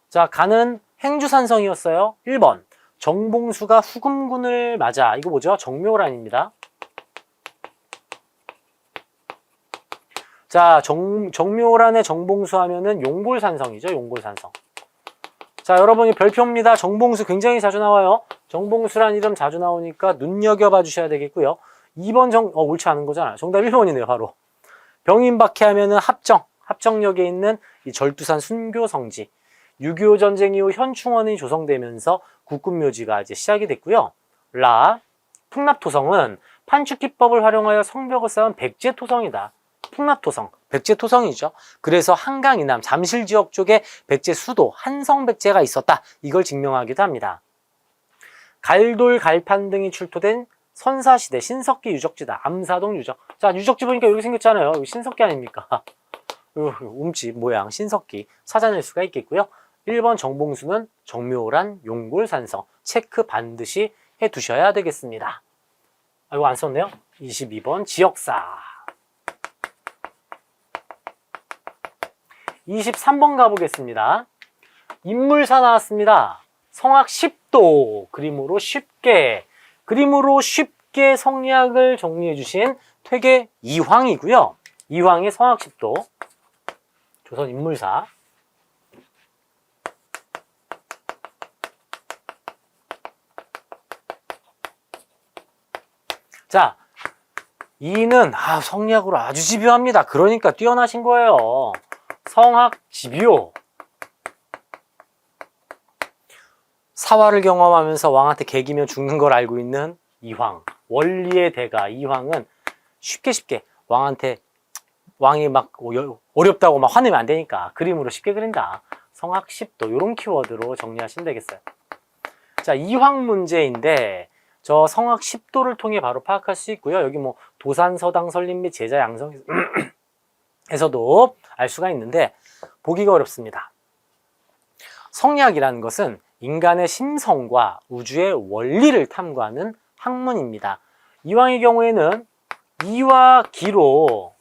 자, 가는 행주산성이었어요. 1번 정봉수가 후금군을 맞아. 이거 뭐죠? 정묘란입니다. 자, 정묘란의 정봉수 하면은 용골산성이죠. 용골산성. 자, 여러분이 별표입니다. 정봉수 굉장히 자주 나와요. 정봉수란 이름 자주 나오니까 눈여겨봐 주셔야 되겠고요. 2번 옳지 않은 거잖아요. 정답 1번이네요, 바로. 병인박해 하면은 합정역에 있는 이 절두산 순교성지. 6.25 전쟁 이후 현충원이 조성되면서 국군묘지가 이제 시작이 됐고요. 풍납토성은 판축기법을 활용하여 성벽을 쌓은 백제토성이다. 풍납토성, 백제토성이죠. 그래서 한강 이남 잠실 지역 쪽에 백제 수도 한성백제가 있었다. 이걸 증명하기도 합니다. 갈돌, 갈판 등이 출토된 선사시대 신석기 유적지다. 암사동 유적. 자, 유적지 보니까 이렇게 생겼잖아요. 이거 신석기 아닙니까? 움집 모양 신석기 찾아낼 수가 있겠고요. 1번 정봉수는 정묘란 용골산성. 체크 반드시 해 두셔야 되겠습니다. 아, 이거 안 썼네요. 22번 지역사. 23번 가보겠습니다. 인물사 나왔습니다. 성악 10도 그림으로 쉽게 성리학을 정리해 주신 퇴계 이황이고요. 이황의 성악 10도 조선 인물사. 자, 이는 성리학으로 아주 집요합니다. 그러니까 뛰어나신 거예요. 성학 집요. 사화를 경험하면서 왕한테 개기며 죽는 걸 알고 있는 이황. 원리의 대가 이황은 쉽게 왕이 막 어렵다고 막 화내면 안 되니까 그림으로 쉽게 그린다. 성학 10도 이런 키워드로 정리하시면 되겠어요. 자, 이황 문제인데 저 성학 10도를 통해 바로 파악할 수 있고요. 여기 뭐 도산, 서당, 설립 및 제자 양성에서도 알 수가 있는데 보기가 어렵습니다. 성리학이라는 것은 인간의 심성과 우주의 원리를 탐구하는 학문입니다. 이황의 경우에는 이와 기로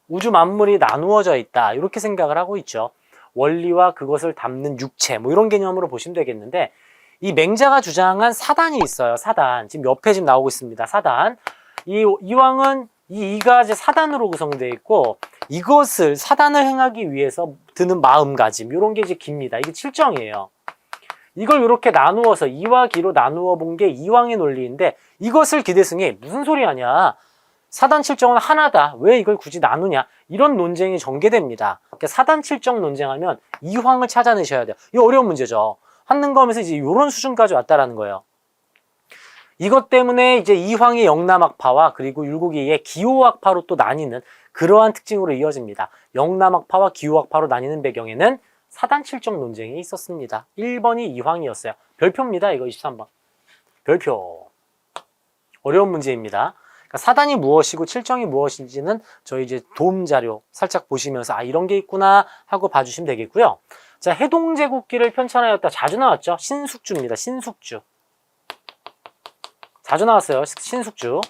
우주 만물이 나누어져 있다 이렇게 생각을 하고 있죠. 원리와 그것을 담는 육체 뭐 이런 개념으로 보시면 되겠는데 이 맹자가 주장한 사단이 있어요. 사단. 지금 옆에 지금 나오고 있습니다. 사단. 이황은 이가 이제 사단으로 구성되어 있고 이것을 사단을 행하기 위해서 드는 마음가짐 이런 게 이제 기입니다. 이게 칠정이에요. 이걸 이렇게 나누어서 이와 기로 나누어 본 게 이황의 논리인데 이것을 기대승이 무슨 소리 하냐. 사단 칠정은 하나다. 왜 이걸 굳이 나누냐. 이런 논쟁이 전개됩니다. 그러니까 사단 칠정 논쟁하면 이황을 찾아내셔야 돼요. 이거 어려운 문제죠. 한능검에서 이제 이런 수준까지 왔다라는 거예요. 이것 때문에 이제 이황의 영남학파와 그리고 율곡이의 기호학파로 또 나뉘는 그러한 특징으로 이어집니다. 영남학파와 기호학파로 나뉘는 배경에는 사단칠정 논쟁이 있었습니다. 1번이 이황이었어요. 별표입니다. 이거 23번. 별표. 어려운 문제입니다. 그러니까 사단이 무엇이고 칠정이 무엇인지는 저희 이제 도움 자료 살짝 보시면서 이런 게 있구나 하고 봐주시면 되겠고요. 자, 해동제국기를 편찬하였다. 자주 나왔죠? 신숙주입니다. 신숙주. 자주 나왔어요. 신숙주.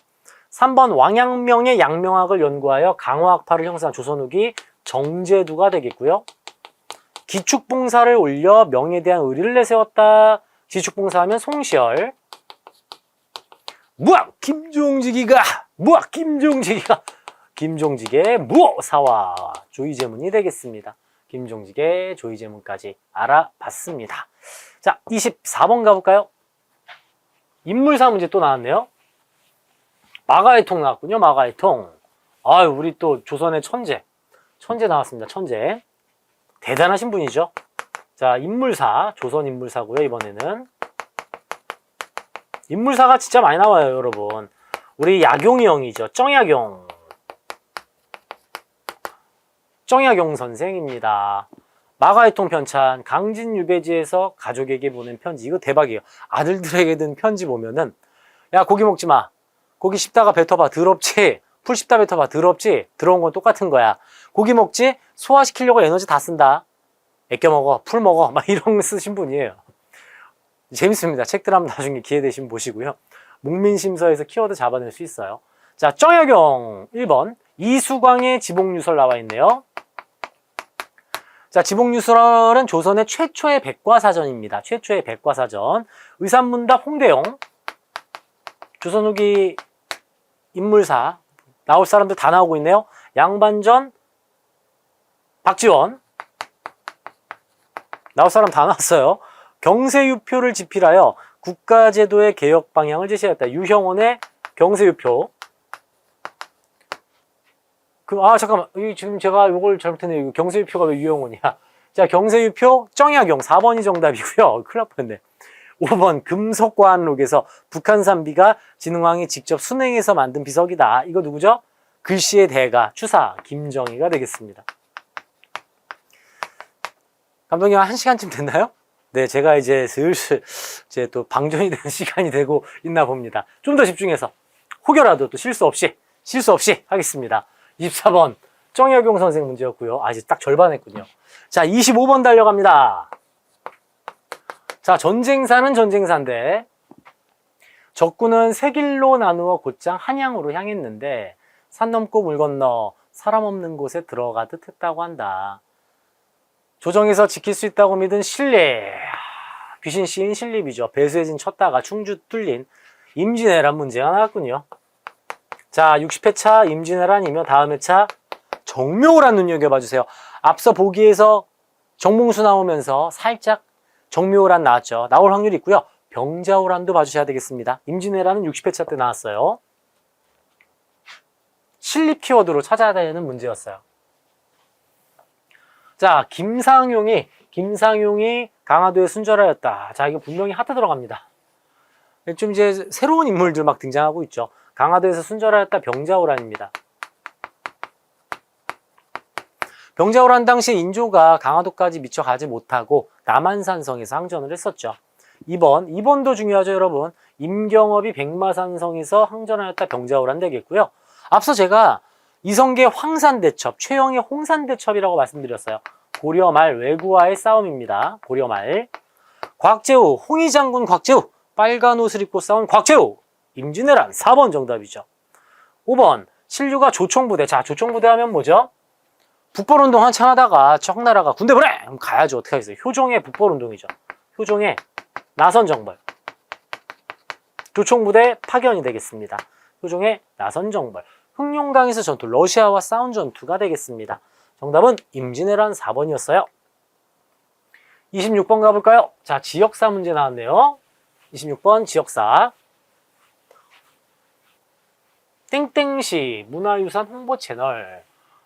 3번 왕양명의 양명학을 연구하여 강화학파를 형성한 조선 후기 정제두가 되겠고요. 기축봉사를 올려 명에 대한 의리를 내세웠다. 기축봉사하면 송시열. 무학 김종직이가 김종직의 무사와 조이제문이 되겠습니다. 김종직의 조이제문까지 알아봤습니다. 자, 24번 가볼까요? 인물사 문제 또 나왔네요. 마가의통 나왔군요. 마가의통. 우리 또 조선의 천재 나왔습니다. 천재. 대단하신 분이죠. 자, 인물사, 조선 인물사고요. 이번에는 인물사가 진짜 많이 나와요, 여러분. 우리 야경이 형이죠. 정야경 선생입니다. 마가의통 편찬, 강진유배지에서 가족에게 보낸 편지. 이거 대박이에요. 아들들에게 든 편지 보면은 야, 고기 먹지 마. 고기 씹다가 뱉어봐. 더럽지? 풀 씹다 뱉어봐. 더럽지? 들어온 건 똑같은 거야. 고기 먹지? 소화시키려고 에너지 다 쓴다. 애껴 먹어. 풀 먹어. 막 이런 거 쓰신 분이에요. 재밌습니다. 책들 한번 나중에 기회 되시면 보시고요. 목민심서에서 키워드 잡아낼 수 있어요. 자, 정야경 1번. 이수광의 지복유설 나와 있네요. 자, 지복유설은 조선의 최초의 백과사전입니다. 최초의 백과사전. 의산문답 홍대용. 조선 후기 인물사. 나올 사람들 다 나오고 있네요. 양반전 박지원. 나올 사람 다 나왔어요. 경세유표를 집필하여 국가제도의 개혁 방향을 제시하였다. 유형원의 경세유표. 잠깐만. 지금 제가 이걸 잘못했네요. 경세유표가 왜 유형원이야? 자, 경세유표 정약용 4번이 정답이고요. 큰일 날 뻔했네. 5번 금속과학록에서 북한산 비가 진흥왕이 직접 순행해서 만든 비석이다. 이거 누구죠? 글씨의 대가, 추사 김정희가 되겠습니다. 감독님 한 1시간쯤 됐나요? 네, 제가 이제 슬슬 또 방전이 되는 시간이 되고 있나 봅니다. 좀 더 집중해서 혹여라도 또 실수 없이 하겠습니다. 24번 정약용 선생 문제였고요. 이제 딱 절반 했군요. 자, 25번 달려갑니다. 자, 전쟁사는 전쟁사인데 적군은 세 길로 나누어 곧장 한양으로 향했는데 산 넘고 물 건너 사람 없는 곳에 들어가듯 했다고 한다. 조정에서 지킬 수 있다고 믿은 신립. 귀신 시인 신립이죠. 배수의 진 쳤다가 충주 뚫린 임진왜란 문제가 나왔군요. 자, 60회차 임진왜란이며 다음 회차 정묘호란 눈여겨봐 주세요. 앞서 보기에서 정몽수 나오면서 살짝 정묘호란 나왔죠. 나올 확률이 있고요. 병자호란도 봐주셔야 되겠습니다. 임진왜란은 60회차 때 나왔어요. 신립 키워드로 찾아야 되는 문제였어요. 자, 김상용이 강화도에 순절하였다. 자, 이거 분명히 하트 들어갑니다. 좀 이제 새로운 인물들 막 등장하고 있죠. 강화도에서 순절하였다. 병자호란입니다. 병자호란 당시 인조가 강화도까지 미처 가지 못하고 남한산성에서 항전을 했었죠. 2번도 중요하죠, 여러분. 임경업이 백마산성에서 항전하였다. 병자호란 되겠고요. 앞서 제가 이성계 황산대첩, 최영의 홍산대첩이라고 말씀드렸어요. 고려 말 왜구와의 싸움입니다. 고려 말. 곽재우, 홍의장군 곽재우, 빨간 옷을 입고 싸운 곽재우. 임진왜란 4번 정답이죠. 5번 신류가 조총부대. 자, 조총부대 하면 뭐죠? 북벌운동 한창 하다가 청나라가 군대 보내! 그럼 가야죠. 어떻게 하겠어요? 효종의 북벌운동이죠. 효종의 나선정벌. 조총부대 파견이 되겠습니다. 효종의 나선정벌. 흑룡강에서 전투, 러시아와 싸운 전투가 되겠습니다. 정답은 임진왜란 4번이었어요. 26번 가볼까요? 자, 지역사 문제 나왔네요. 26번 지역사. 땡땡시 문화유산 홍보 채널.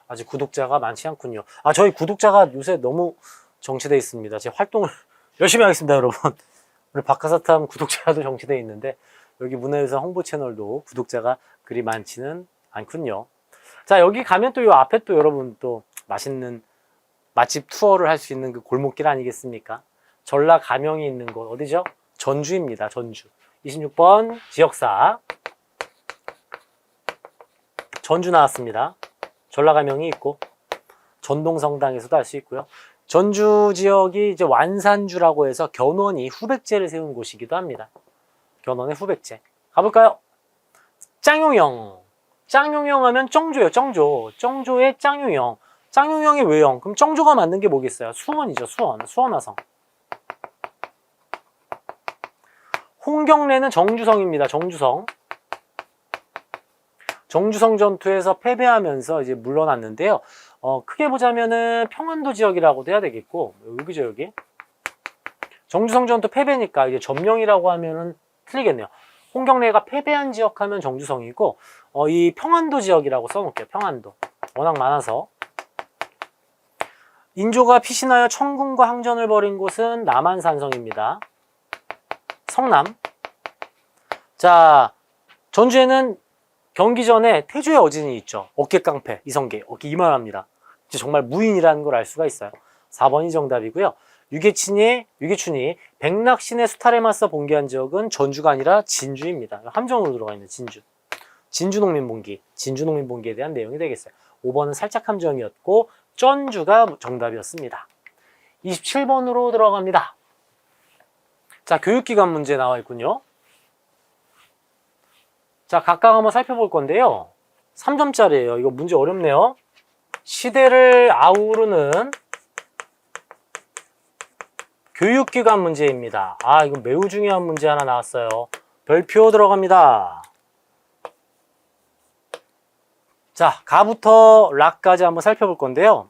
아직 구독자가 많지 않군요. 저희 구독자가 요새 너무 정체되어 있습니다. 제 활동을 열심히 하겠습니다, 여러분. 우리 박하사탐 구독자도 정체되어 있는데 여기 문화유산 홍보 채널도 구독자가 그리 많지는 않군요. 자, 여기 가면 또 요 앞에 또 여러분 또 맛있는 맛집 투어를 할 수 있는 그 골목길 아니겠습니까? 전라 가명이 있는 곳 어디죠? 전주입니다. 전주. 26번 지역사. 전주 나왔습니다. 전라 가명이 있고 전동성당에서도 할 수 있고요. 전주 지역이 이제 완산주라고 해서 견훤이 후백제를 세운 곳이기도 합니다. 견훤의 후백제. 가볼까요? 짱용영. 짱용영 하면 정조예요. 정조의 짱용영. 짱용영이 왜영? 그럼 정조가 만든 게 뭐겠어요? 수원이죠. 수원화성. 홍경래는 정주성입니다. 정주성. 정주성 전투에서 패배하면서 이제 물러났는데요. 크게 보자면은 평안도 지역이라고도 해야 되겠고, 여기죠, 여기. 정주성 전투 패배니까 이제 점령이라고 하면은 틀리겠네요. 홍경래가 패배한 지역 하면 정주성이고, 이 평안도 지역이라고 써놓을게요. 평안도. 워낙 많아서. 인조가 피신하여 청군과 항전을 벌인 곳은 남한산성입니다. 성남. 자, 전주에는 경기전에 태조의 어진이 있죠. 어깨깡패, 이성계. 어깨 이만합니다. 정말 무인이라는 걸 알 수가 있어요. 4번이 정답이고요. 유계춘이 백낙신의 수탈에 맞서 봉기한 지역은 전주가 아니라 진주입니다. 함정으로 들어가 있는 진주. 진주농민봉기에 대한 내용이 되겠어요. 5번은 살짝 함정이었고 전주가 정답이었습니다. 27번으로 들어갑니다. 자, 교육기관 문제 나와 있군요. 자, 각각 한번 살펴볼 건데요. 3점짜리예요. 이거 문제 어렵네요. 시대를 아우르는 교육기관 문제입니다. 이거 매우 중요한 문제 하나 나왔어요. 별표 들어갑니다. 자, 가부터 락까지 한번 살펴볼 건데요.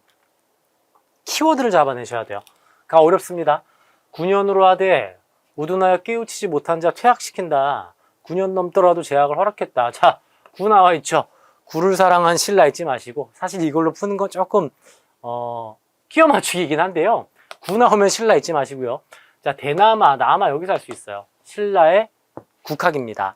키워드를 잡아내셔야 돼요. 가 어렵습니다. 9년으로 하되 우둔하여 깨우치지 못한 자 퇴학시킨다. 9년 넘더라도 제약을 허락했다. 자, 9 나와 있죠. 9를 사랑한 신라 잊지 마시고, 사실 이걸로 푸는 건 조금 끼워 맞추기이긴 한데요. 9 나오면 신라 잊지 마시고요. 자, 대나마, 나마 여기서 할 수 있어요. 신라의 국학입니다.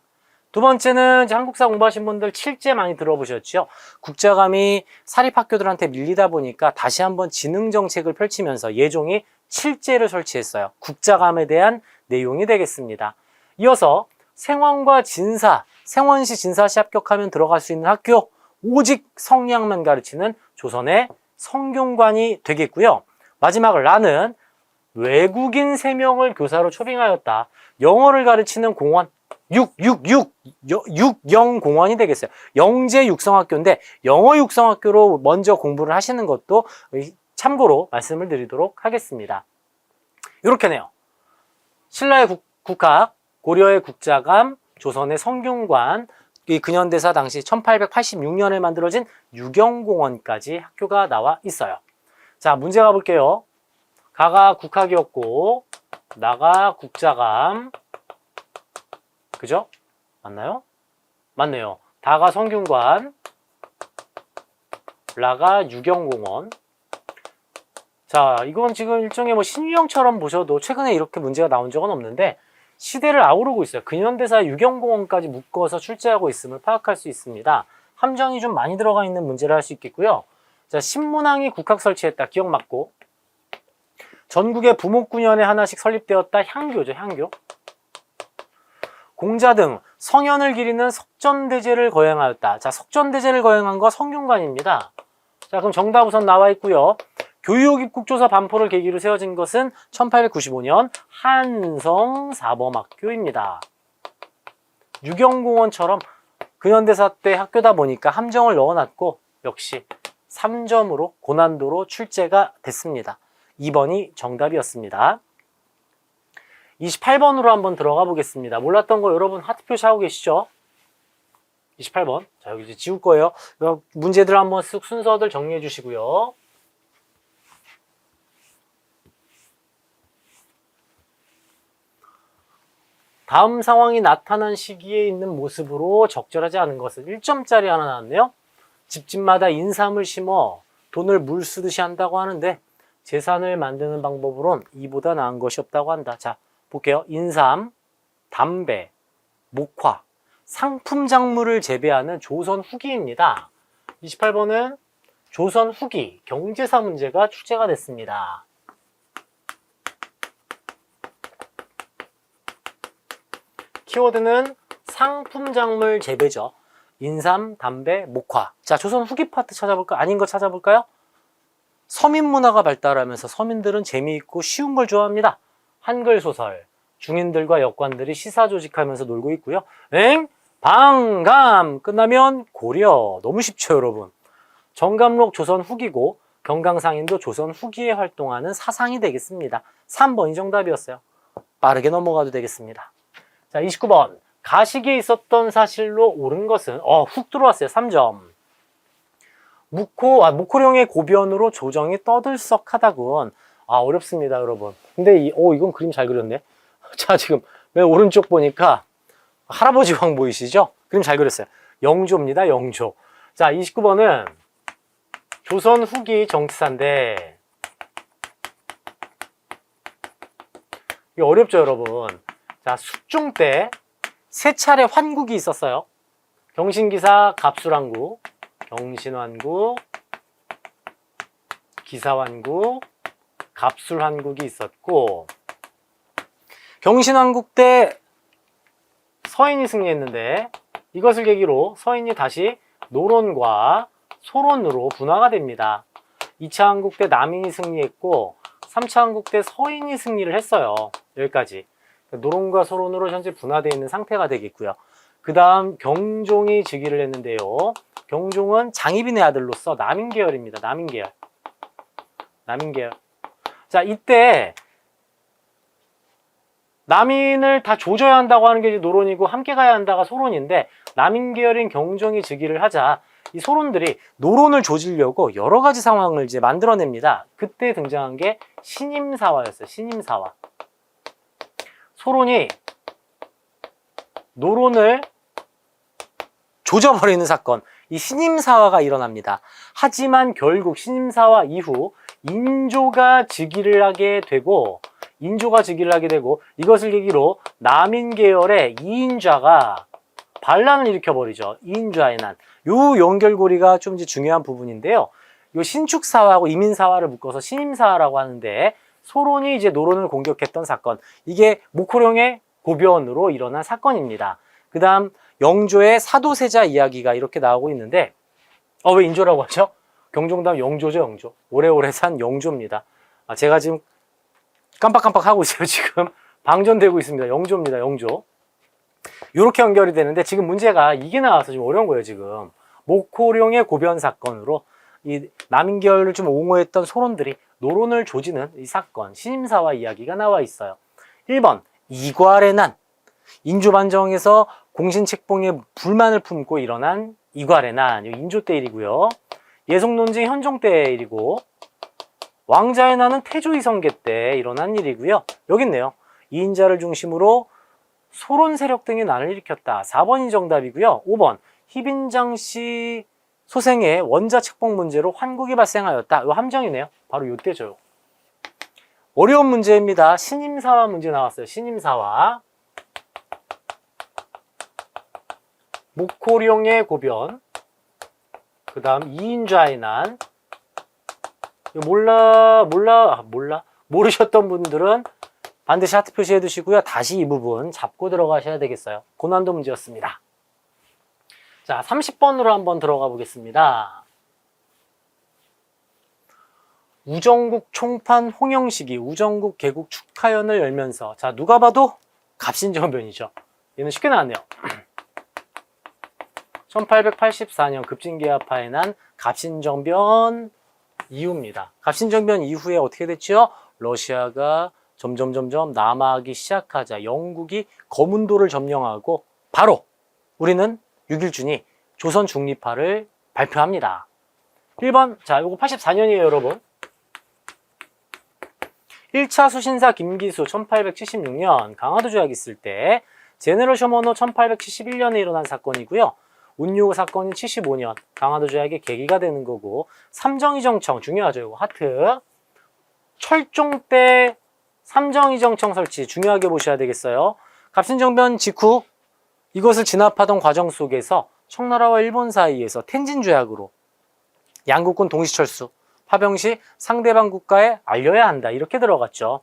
두 번째는 이제 한국사 공부하신 분들 칠제 많이 들어보셨죠? 국자감이 사립학교들한테 밀리다 보니까 다시 한번 지능정책을 펼치면서 예종이 칠제를 설치했어요. 국자감에 대한 내용이 되겠습니다. 이어서 생황과 진사, 생원시, 진사시 합격하면 들어갈 수 있는 학교, 오직 성리학만 가르치는 조선의 성균관이 되겠고요. 마지막 라는 외국인 3명을 교사로 초빙하였다. 영어를 가르치는 공원, 6영공원이 되겠어요. 영재 육성학교인데 영어 육성학교로 먼저 공부를 하시는 것도 참고로 말씀을 드리도록 하겠습니다. 이렇게네요. 신라의 국학, 고려의 국자감, 조선의 성균관, 이 근현대사 당시 1886년에 만들어진 유경공원까지 학교가 나와 있어요. 자, 문제 가볼게요. 가가 국학이었고 나가 국자감, 그죠? 맞나요? 맞네요. 다가 성균관, 라가 유경공원. 자, 이건 지금 일종의 뭐 신유형처럼 보셔도 최근에 이렇게 문제가 나온 적은 없는데 시대를 아우르고 있어요. 근현대사 유경공원까지 묶어서 출제하고 있음을 파악할 수 있습니다. 함정이 좀 많이 들어가 있는 문제를 할 수 있겠고요. 자, 신문항이 국학 설치했다. 기억 맞고. 전국에 부목군현에 하나씩 설립되었다. 향교죠, 향교. 공자 등 성현을 기리는 석전대제를 거행하였다. 자, 석전대제를 거행한 거 성균관입니다. 자, 그럼 정답 우선 나와 있고요. 교육입국조사 반포를 계기로 세워진 것은 1895년 한성사범학교입니다. 유경공원처럼 근현대사 때 학교다 보니까 함정을 넣어놨고 역시 3점으로 고난도로 출제가 됐습니다. 2번이 정답이었습니다. 28번으로 한번 들어가 보겠습니다. 몰랐던 거 여러분 하트 표시하고 계시죠? 28번. 자, 여기 이제 지울 거예요. 문제들 한번 쓱 순서들 정리해 주시고요. 다음 상황이 나타난 시기에 있는 모습으로 적절하지 않은 것은 1점짜리 하나 나왔네요. 집집마다 인삼을 심어 돈을 물 쓰듯이 한다고 하는데 재산을 만드는 방법으론 이보다 나은 것이 없다고 한다. 자, 볼게요. 인삼, 담배, 목화, 상품 작물을 재배하는 조선 후기입니다. 28번은 조선 후기 경제사 문제가 출제가 됐습니다. 키워드는 상품 작물 재배죠. 인삼, 담배, 목화. 자, 조선 후기 파트 찾아볼까요? 아닌 거 찾아볼까요? 서민 문화가 발달하면서 서민들은 재미있고 쉬운 걸 좋아합니다. 한글 소설, 중인들과 역관들이 시사 조직하면서 놀고 있고요. 방감 끝나면 고려. 너무 쉽죠, 여러분. 정감록 조선 후기고 경강상인도 조선 후기에 활동하는 사상이 되겠습니다. 3번이 정답이었어요. 빠르게 넘어가도 되겠습니다. 자, 29번. 가시기에 있었던 사실로 옳은 것은 훅 들어왔어요. 3점. 목호령의 고변으로 조정이 떠들썩하다군. 어렵습니다, 여러분. 근데 이건 그림 잘 그렸네. 자, 지금 맨 오른쪽 보니까 할아버지 왕 보이시죠? 그림 잘 그렸어요. 영조입니다, 영조. 자, 29번은 조선 후기 정치사인데 이게 어렵죠, 여러분. 자, 숙종 때 3차례 환국이 있었어요. 경신기사 갑술환국, 경신환국, 기사환국, 갑술환국이 있었고 경신환국 때 서인이 승리했는데 이것을 계기로 서인이 다시 노론과 소론으로 분화가 됩니다. 2차 한국 때 남인이 승리했고 3차 한국 때 서인이 승리를 했어요. 여기까지. 노론과 소론으로 현재 분화되어 있는 상태가 되겠고요. 그 다음 경종이 즉위를 했는데요. 경종은 장희빈의 아들로서 남인계열입니다. 남인계열. 자, 이때 남인을 다 조져야 한다고 하는 게 노론이고 함께 가야 한다가 소론인데 남인계열인 경종이 즉위를 하자 이 소론들이 노론을 조지려고 여러 가지 상황을 이제 만들어냅니다. 그때 등장한 게 신임사화였어요. 신임사화. 소론이 노론을 조져버리는 사건, 이 신임사화가 일어납니다. 하지만 결국 신임사화 이후 인조가 즉위를 하게 되고 이것을 계기로 남인계열의 이인좌가 반란을 일으켜버리죠. 이인좌의 난. 요 연결고리가 좀 이제 중요한 부분인데요. 요 신축사화하고 이민사화를 묶어서 신임사화라고 하는데 소론이 이제 노론을 공격했던 사건. 이게 목호령의 고변으로 일어난 사건입니다. 그 다음 영조의 사도세자 이야기가 이렇게 나오고 있는데, 왜 인조라고 하죠? 경종다음 영조죠, 영조. 오래오래 산 영조입니다. 제가 지금 깜빡깜빡 하고 있어요. 지금 방전되고 있습니다. 영조입니다, 영조. 이렇게 연결이 되는데, 지금 문제가 이게 나와서 좀 어려운 거예요, 지금. 목호룡의 고변 사건으로 이 남인결을 좀 옹호했던 소론들이 노론을 조지는 이 사건, 신임사화 이야기가 나와 있어요. 1번, 이괄의 난. 인조반정에서 공신책봉에 불만을 품고 일어난 이괄의 난, 인조 때 일이고요. 예송논쟁 현종 때 일이고, 왕자의 난은 태조 이성계 때 일어난 일이고요. 여기 있네요. 이인자를 중심으로 소론 세력 등의 난을 일으켰다. 4번이 정답이고요. 5번, 희빈장씨 소생의 원자 책봉 문제로 환국이 발생하였다. 이 함정이네요. 바로 이때죠. 어려운 문제입니다. 신임사화 문제 나왔어요. 신임사화. 목호룡의 고변, 그 다음 이인자의 난. 모르셨던 분들은 반드시 하트 표시해 두시고요. 다시 이 부분 잡고 들어가셔야 되겠어요. 고난도 문제였습니다. 자, 30번으로 한번 들어가 보겠습니다. 우정국 총판 홍영식이 우정국 개국 축하연을 열면서, 자, 누가 봐도 갑신정변이죠. 얘는 쉽게 나왔네요. 1884년 급진개화파에 난 갑신정변 이후입니다. 갑신정변 이후에 어떻게 됐죠? 러시아가 점점 남하하기 시작하자 영국이 거문도를 점령하고 바로 우리는 6.1준이 조선 중립화를 발표합니다. 1번, 자, 이거 84년이에요, 여러분. 1차 수신사 김기수 1876년 강화도 조약 있을 때, 제네럴 셔머너 1871년에 일어난 사건이고요. 운요 사건이 75년 강화도 조약의 계기가 되는 거고, 삼정이정청 중요하죠. 이거 하트. 철종 때 삼정이정청 설치 중요하게 보셔야 되겠어요. 갑신정변 직후 이것을 진압하던 과정 속에서 청나라와 일본 사이에서 텐진 조약으로 양국군 동시철수, 파병 시 상대방 국가에 알려야 한다. 이렇게 들어갔죠.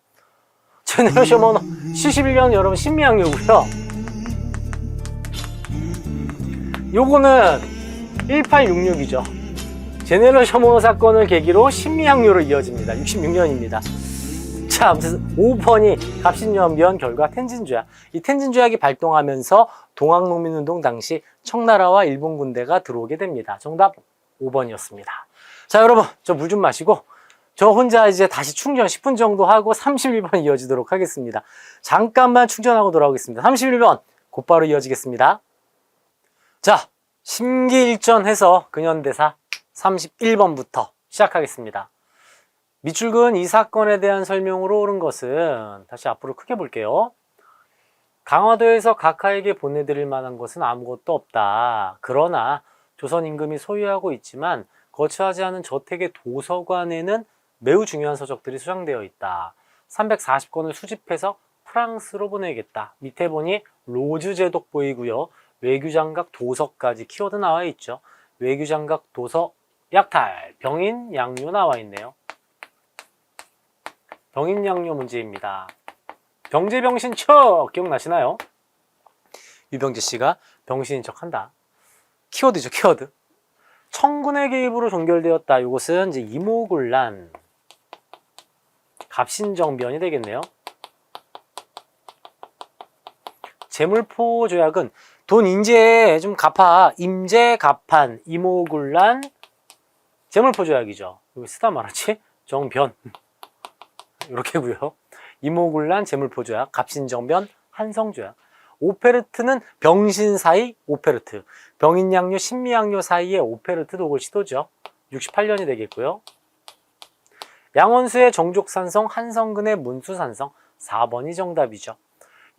제네럴 셔머너 71년 여러분 신미양요고요. 요거는 1866이죠. 제네럴 셔머너 사건을 계기로 신미양요로 이어집니다. 66년입니다. 자, 아무튼 5번이 갑신정변 결과 텐진조약. 이 텐진조약이 발동하면서 동학농민운동 당시 청나라와 일본 군대가 들어오게 됩니다. 정답 5번이었습니다. 자, 여러분, 저 물 좀 마시고 저 혼자 이제 다시 충전 10분 정도 하고 31번 이어지도록 하겠습니다. 잠깐만 충전하고 돌아오겠습니다. 31번 곧바로 이어지겠습니다. 자, 심기일전해서 근현대사 31번부터 시작하겠습니다. 밑줄근 이 사건에 대한 설명으로 옳은 것은, 다시 앞으로 크게 볼게요. 강화도에서 각하에게 보내드릴 만한 것은 아무것도 없다. 그러나 조선 임금이 소유하고 있지만 거처하지 않은 저택의 도서관에는 매우 중요한 서적들이 수장되어 있다. 340권을 수집해서 프랑스로 보내겠다. 밑에 보니 로즈 제독 보이고요. 외규장각 도서까지 키워드 나와 있죠. 외규장각 도서 약탈, 병인 양요 나와 있네요. 병인 양요 문제입니다. 병제병신 척 기억나시나요? 유병재 씨가 병신인 척 한다. 키워드죠, 키워드. 청군의 개입으로 종결되었다. 이것은 이제 이모군란, 갑신정변이 되겠네요. 재물포 조약은 돈 인제 좀 갚아, 임제 갑판, 이모군란, 재물포 조약이죠. 이거 쓰다 말았지? 정변. 이렇게고요. 이모군란, 재물포 조약, 갑신정변, 한성조약. 오페르트는 병신 사이 오페르트, 병인양요, 신미양요 사이에 오페르트 독을 시도죠. 68년이 되겠고요. 양원수의 정족산성, 한성근의 문수산성, 4번이 정답이죠.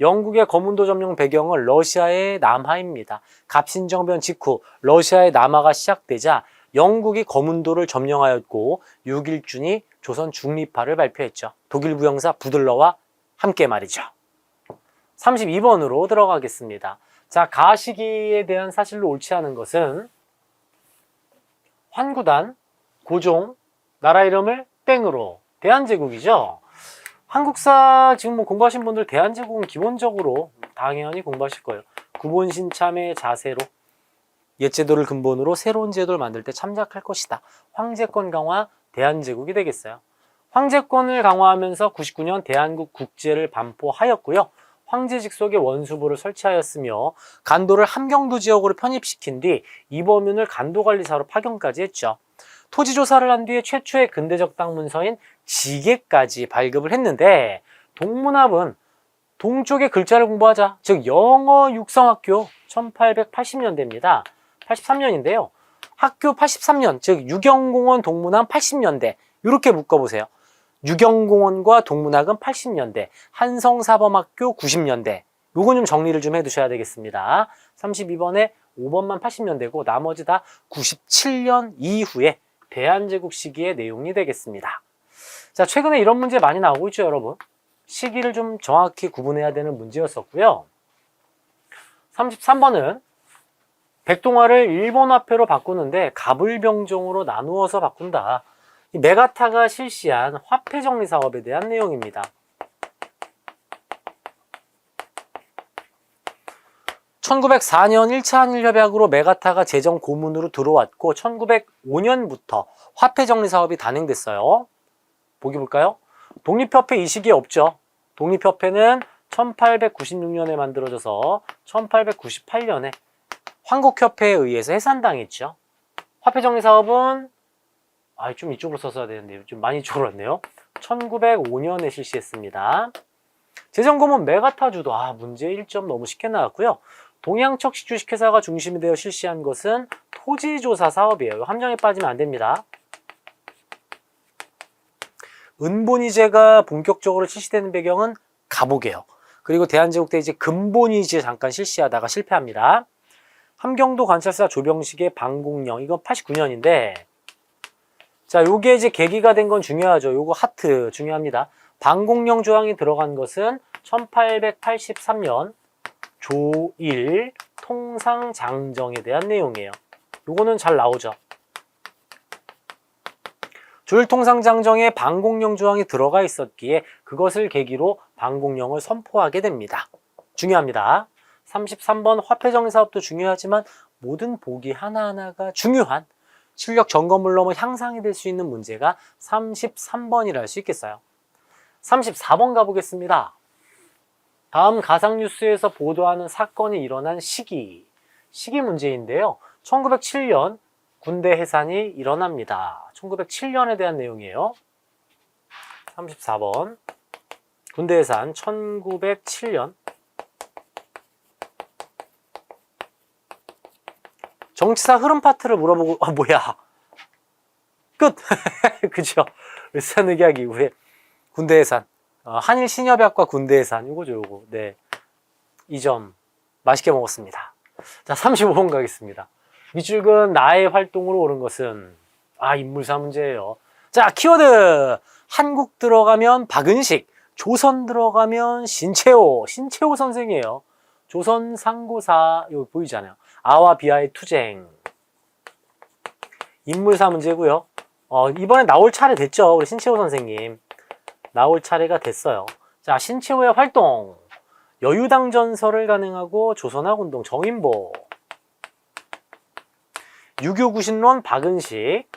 영국의 거문도 점령 배경은 러시아의 남하입니다. 갑신정변 직후 러시아의 남하가 시작되자 영국이 거문도를 점령하였고 6.1준이 조선 중립화를 발표했죠. 독일 부영사 부들러와 함께 말이죠. 32번으로 들어가겠습니다. 자, 가시기에 대한 사실로 옳지 않은 것은 환구단, 고종, 나라 이름을 땡으로, 대한제국이죠. 한국사 지금 뭐 공부하신 분들 대한제국은 기본적으로 당연히 공부하실 거예요. 구본신참의 자세로 옛 제도를 근본으로 새로운 제도를 만들 때 참작할 것이다. 황제권 강화, 대한제국이 되겠어요. 황제권을 강화하면서 99년 대한국 국제를 반포하였고요. 황제 직속의 원수부를 설치하였으며 간도를 함경도 지역으로 편입시킨 뒤 이범윤을 간도관리사로 파견까지 했죠. 토지조사를 한 뒤에 최초의 근대적 땅 문서인 지계까지 발급을 했는데 동문합은 동쪽의 글자를 공부하자. 즉 영어 육성학교 1880년대입니다. 83년인데요. 학교 83년, 즉 유경공원 동문학 80년대 이렇게 묶어보세요. 유경공원과 동문학은 80년대, 한성사범학교 90년대. 요건 좀 정리를 좀 해두셔야 되겠습니다. 32번에 5번만 80년대고 나머지 다 97년 이후에 대한제국 시기의 내용이 되겠습니다. 자, 최근에 이런 문제 많이 나오고 있죠, 여러분. 시기를 좀 정확히 구분해야 되는 문제였었고요. 33번은 백동화를 일본화폐로 바꾸는데 갑을병종으로 나누어서 바꾼다. 이 메가타가 실시한 화폐 정리 사업에 대한 내용입니다. 1904년 1차 한일협약으로 메가타가 재정 고문으로 들어왔고 1905년부터 화폐 정리 사업이 단행됐어요. 보기 볼까요? 독립협회 이 시기에 없죠. 독립협회는 1896년에 만들어져서 1898년에 한국협회에 의해서 해산당했죠. 화폐 정리 사업은 좀 이쪽으로 썼어야 되는데 좀 많이 이쪽으로 왔네요. 1905년에 실시했습니다. 재정고문 메가타 주도 문제 1점 너무 쉽게 나왔고요. 동양척식 주식회사가 중심이 되어 실시한 것은 토지조사 사업이에요. 함정에 빠지면 안 됩니다. 은본위제가 본격적으로 실시되는 배경은 갑오개혁. 그리고 대한제국 때 이제 근본위제 잠깐 실시하다가 실패합니다. 함경도 관찰사 조병식의 방공령, 이건 89년인데, 자, 요게 이제 계기가 된 건 중요하죠. 요거 하트 중요합니다. 방공령 조항이 들어간 것은 1883년 조일 통상장정에 대한 내용이에요. 요거는 잘 나오죠. 조일 통상장정에 방공령 조항이 들어가 있었기에 그것을 계기로 방공령을 선포하게 됩니다. 중요합니다. 33번 화폐정리 사업도 중요하지만 모든 보기 하나하나가 중요한 실력 점검을 넘어 향상이 될 수 있는 문제가 33번이라 할 수 있겠어요. 34번 가보겠습니다. 다음 가상뉴스에서 보도하는 사건이 일어난 시기 문제인데요. 1907년 군대 해산이 일어납니다. 1907년에 대한 내용이에요. 34번 군대 해산 1907년. 정치사 흐름 파트를 물어보고 뭐야 끝. 그죠? 을사늑약 이후에 군대 해산, 한일 신협약과 군대 해산, 요거죠, 요거. 네, 이 점 맛있게 먹었습니다. 자, 35번 가겠습니다. 밑줄근 나의 활동으로 옳은 것은 인물사 문제예요. 자, 키워드 한국 들어가면 박은식, 조선 들어가면 신채호 선생이에요. 조선 상고사 여기 보이잖아요. 아와 비아의 투쟁. 인물사 문제고요. 이번에 나올 차례 됐죠. 우리 신채호 선생님. 나올 차례가 됐어요. 자, 신채호의 활동. 여유당 전설을 간행하고 조선학운동 정인보. 유교구신론 박은식.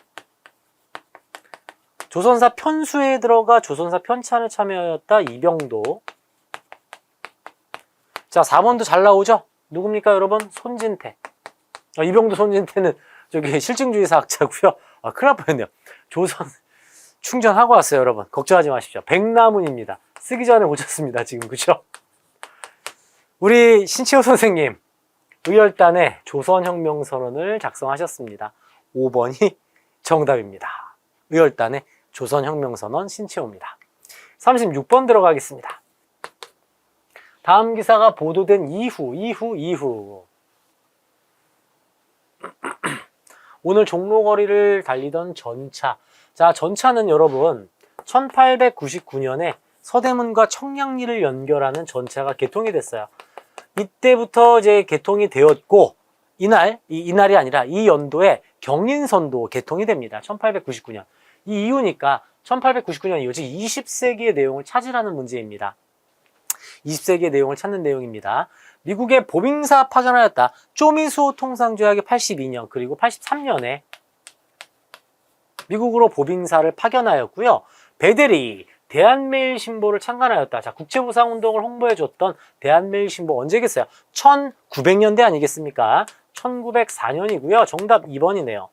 조선사 편수에 들어가 조선사 편찬을 참여하였다 이병도. 자, 4번도 잘 나오죠? 누굽니까, 여러분? 손진태. 이병도 손진태는 저기 실증주의사 학자고요. 큰일 날 뻔했네요. 조선 충전하고 왔어요, 여러분. 걱정하지 마십시오. 백나문입니다. 쓰기 전에 고쳤습니다, 지금. 그죠? 우리 신채호 선생님, 의열단에 조선혁명선언을 작성하셨습니다. 5번이 정답입니다. 의열단에 조선혁명선언 신채호입니다. 36번 들어가겠습니다. 다음 기사가 보도된 이후. 오늘 종로거리를 달리던 전차. 자, 전차는 여러분 1899년에 서대문과 청량리를 연결하는 전차가 개통이 됐어요. 이때부터 이제 개통이 되었고 이날이 아니라 이 연도에 경인선도 개통이 됩니다. 1899년. 이 이유니까 1899년 이후 즉 20세기의 내용을 찾으라는 문제입니다. 20세기의 내용을 찾는 내용입니다. 미국의 보빙사 파견하였다. 쪼미수호 통상조약이 82년 그리고 83년에 미국으로 보빙사를 파견하였고요. 베델이 대한매일신보를 창간하였다. 자, 국채보상운동을 홍보해줬던 대한매일신보 언제겠어요? 1900년대 아니겠습니까? 1904년이고요. 정답 2번이네요.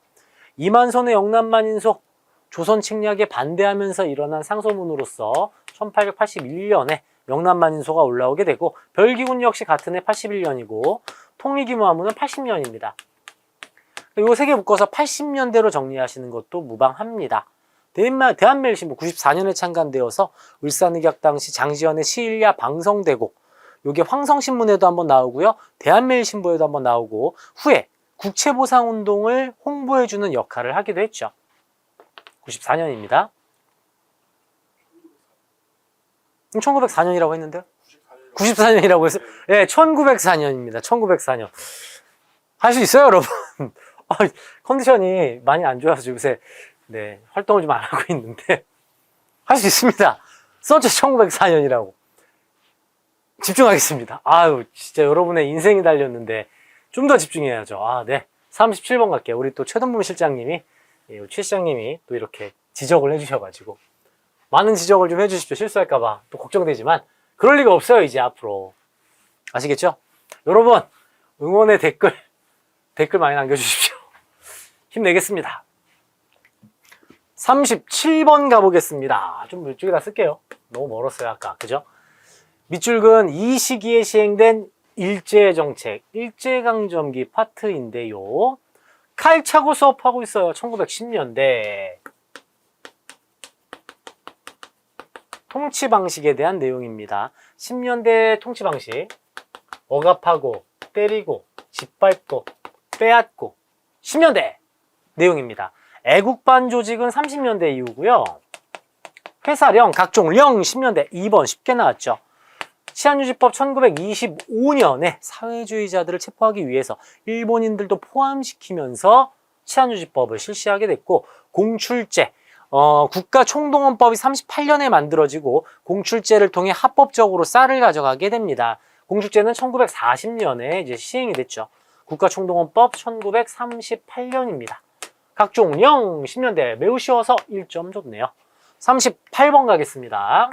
이만선의 영남만인소 조선 침략에 반대하면서 일어난 상소문으로서 1881년에 영남만인소가 올라오게 되고 별기군 역시 같은 해 81년이고 통일기무화문은 80년입니다. 이 세 개 묶어서 80년대로 정리하시는 것도 무방합니다. 대한매일신보 94년에 창간되어서 울산의격 당시 장지연의 시일야 방성대곡 요게 황성신문에도 한번 나오고요. 대한매일신보에도 한번 나오고 후에 국채보상운동을 홍보해주는 역할을 하기도 했죠. 94년입니다. 1904년이라고 했는데요? 94년이라고 했어요. 네, 1904년입니다. 1904년. 할 수 있어요, 여러분. 컨디션이 많이 안 좋아서 요새 네, 활동을 좀 안 하고 있는데 할 수 있습니다. 썼죠, 1904년이라고. 집중하겠습니다. 아유, 진짜 여러분의 인생이 달렸는데 좀 더 집중해야죠. 아, 네. 37번 갈게요. 우리 또 최동범 실장님이, 최 실장님이 또 이렇게 지적을 해주셔가지고 많은 지적을 좀 해주십시오. 실수할까봐 또 걱정되지만 그럴 리가 없어요, 이제 앞으로. 아시겠죠? 여러분, 응원의 댓글 많이 남겨주십시오. 힘내겠습니다. 37번 가보겠습니다. 좀 이쪽에다 쓸게요. 너무 멀었어요, 아까. 그죠? 밑줄근 이 시기에 시행된 일제정책, 일제강점기 파트인데요. 칼 차고 수업하고 있어요. 1910년대. 통치방식에 대한 내용입니다. 10년대 통치방식. 억압하고, 때리고, 짓밟고, 빼앗고. 10년대 내용입니다. 애국반 조직은 30년대 이후고요. 회사령, 각종령 10년대 2번 쉽게 나왔죠. 치안유지법 1925년에 사회주의자들을 체포하기 위해서 일본인들도 포함시키면서 치안유지법을 실시하게 됐고 공출제, 국가총동원법이 38년에 만들어지고 공출제를 통해 합법적으로 쌀을 가져가게 됩니다. 공출제는 1940년에 이제 시행이 됐죠. 국가총동원법 1938년입니다. 각종령 10년대 매우 쉬워서 1점 줬네요. 38번 가겠습니다.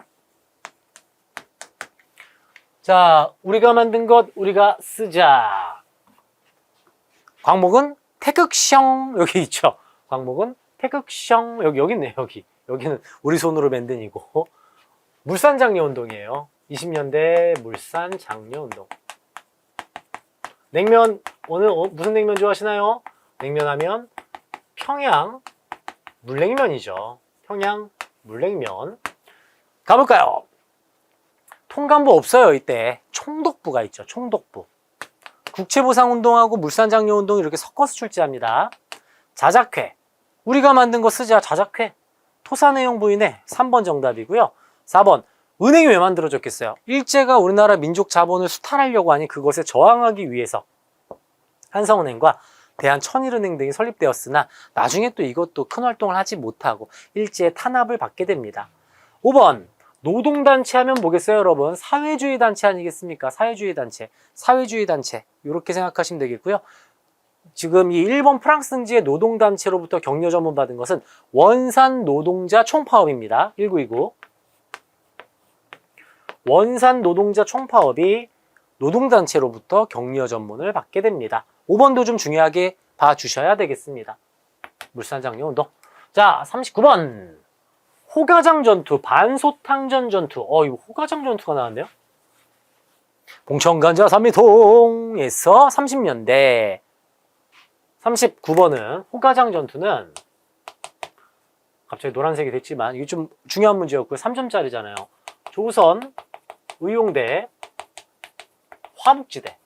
자, 우리가 만든 것 우리가 쓰자. 광목은 태극성 여기 있죠. 광목은 태극성 여기 있네. 여기는 우리 손으로 만든 이고 물산장려운동이에요. 20년대 물산장려운동. 냉면 오늘 무슨 냉면 좋아하시나요? 냉면 하면 평양 물냉면이죠. 평양 물냉면. 가볼까요? 통감부 없어요. 이때 총독부가 있죠. 총독부. 국채보상운동하고 물산장려운동 이렇게 섞어서 출제합니다. 자작회. 우리가 만든 거 쓰자. 자작회. 토사내용 부인의 3번 정답이고요. 4번. 은행이 왜 만들어졌겠어요? 일제가 우리나라 민족 자본을 수탈하려고 하니 그것에 저항하기 위해서 한성은행과 대한천일은행 등이 설립되었으나 나중에 또 이것도 큰 활동을 하지 못하고 일제의 탄압을 받게 됩니다. 5번. 노동단체 하면 뭐겠어요, 여러분? 사회주의 단체 아니겠습니까? 사회주의 단체. 사회주의 단체. 이렇게 생각하시면 되겠고요. 지금 이 일본 프랑스 등지의 노동단체로부터 격려 전문 받은 것은 원산 노동자 총파업입니다. 1929. 원산 노동자 총파업이 노동단체로부터 격려 전문을 받게 됩니다. 5번도 좀 중요하게 봐주셔야 되겠습니다. 물산장려운동. 자, 39번. 호가장 전투, 반소탕전 전투. 이거 호가장 전투가 나왔네요. 봉천간자 삼미통에서 30년대. 39번은 호가장 전투는 갑자기 노란색이 됐지만 이게 좀 중요한 문제였고요. 3점짜리잖아요. 조선, 의용대, 화북지대.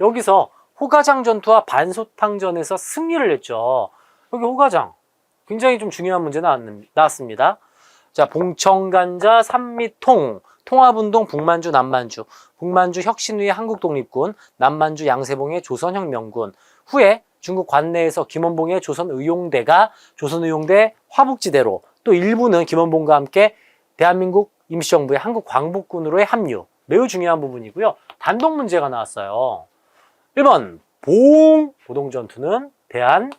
여기서 호가장 전투와 반소탕전에서 승리를 했죠. 여기 호가장. 굉장히 좀 중요한 문제 나왔습니다. 자, 봉천간자 삼미통, 통합운동 북만주 남만주, 북만주 혁신위의 한국독립군, 남만주 양세봉의 조선혁명군, 후에 중국 관내에서 김원봉의 조선의용대가 조선의용대 화북지대로, 또 일부는 김원봉과 함께 대한민국 임시정부의 한국광복군으로의 합류. 매우 중요한 부분이고요. 단독 문제가 나왔어요. 1번 보동전투는 대한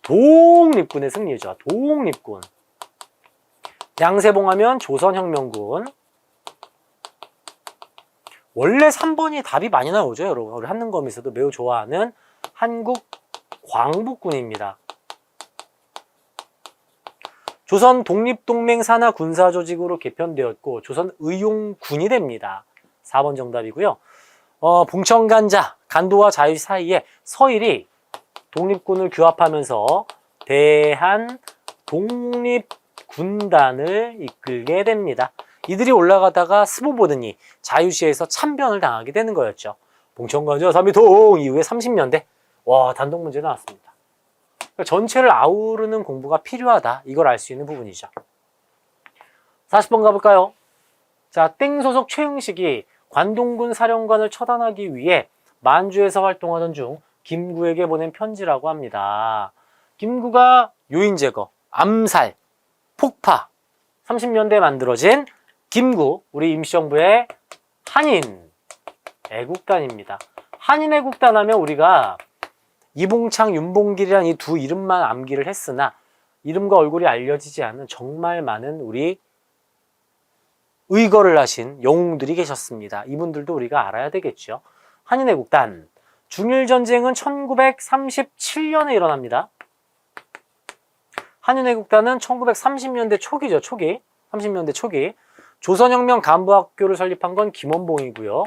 독립군의 승리죠. 독립군. 양세봉하면 조선혁명군. 원래 3번이 답이 많이 나오죠, 여러분. 우리 한능검에서도 매우 좋아하는 한국광복군입니다. 조선 독립동맹 산하 군사조직으로 개편되었고 조선의용군이 됩니다. 4번 정답이고요. 봉천간자, 간도와 자유 사이에 서일이 독립군을 규합하면서 대한 독립군단을 이끌게 됩니다. 이들이 올라가다가 스보보드니 자유시에서 참변을 당하게 되는 거였죠. 봉천간자 3.2통 이후에 30년대 단독 문제 나왔습니다. 그러니까 전체를 아우르는 공부가 필요하다. 이걸 알 수 있는 부분이죠. 40번 가볼까요? 자, 땡 소속 최응식이 관동군 사령관을 처단하기 위해 만주에서 활동하던 중 김구에게 보낸 편지라고 합니다. 김구가 요인 제거, 암살, 폭파, 30년대에 만들어진 김구, 우리 임시정부의 한인 애국단입니다. 한인 애국단 하면 우리가 이봉창, 윤봉길이란 이 두 이름만 암기를 했으나 이름과 얼굴이 알려지지 않은 정말 많은 우리 의거를 하신 영웅들이 계셨습니다. 이분들도 우리가 알아야 되겠죠. 한인애국단. 중일전쟁은 1937년에 일어납니다. 한인애국단은 1930년대 초기죠. 초기. 30년대 초기. 조선혁명 간부학교를 설립한 건 김원봉이고요.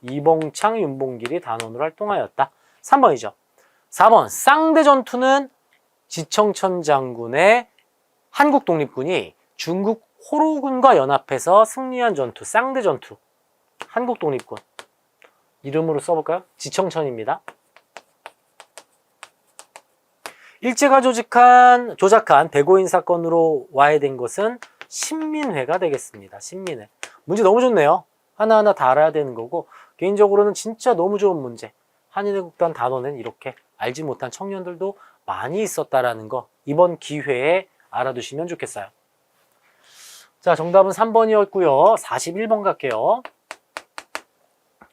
이봉창, 윤봉길이 단원으로 활동하였다. 3번이죠. 4번 쌍대전투는 지청천 장군의 한국 독립군이 중국 호로군과 연합해서 승리한 전투, 쌍대전투. 한국 독립군. 이름으로 써볼까요? 지청천입니다. 일제가 조작한 대고인 사건으로 와해된 것은 신민회가 되겠습니다. 신민회. 문제 너무 좋네요. 하나하나 다 알아야 되는 거고 개인적으로는 진짜 너무 좋은 문제. 한인애국단 단원은 이렇게 알지 못한 청년들도 많이 있었다라는 거 이번 기회에 알아두시면 좋겠어요. 자, 정답은 3번이었고요. 41번 갈게요.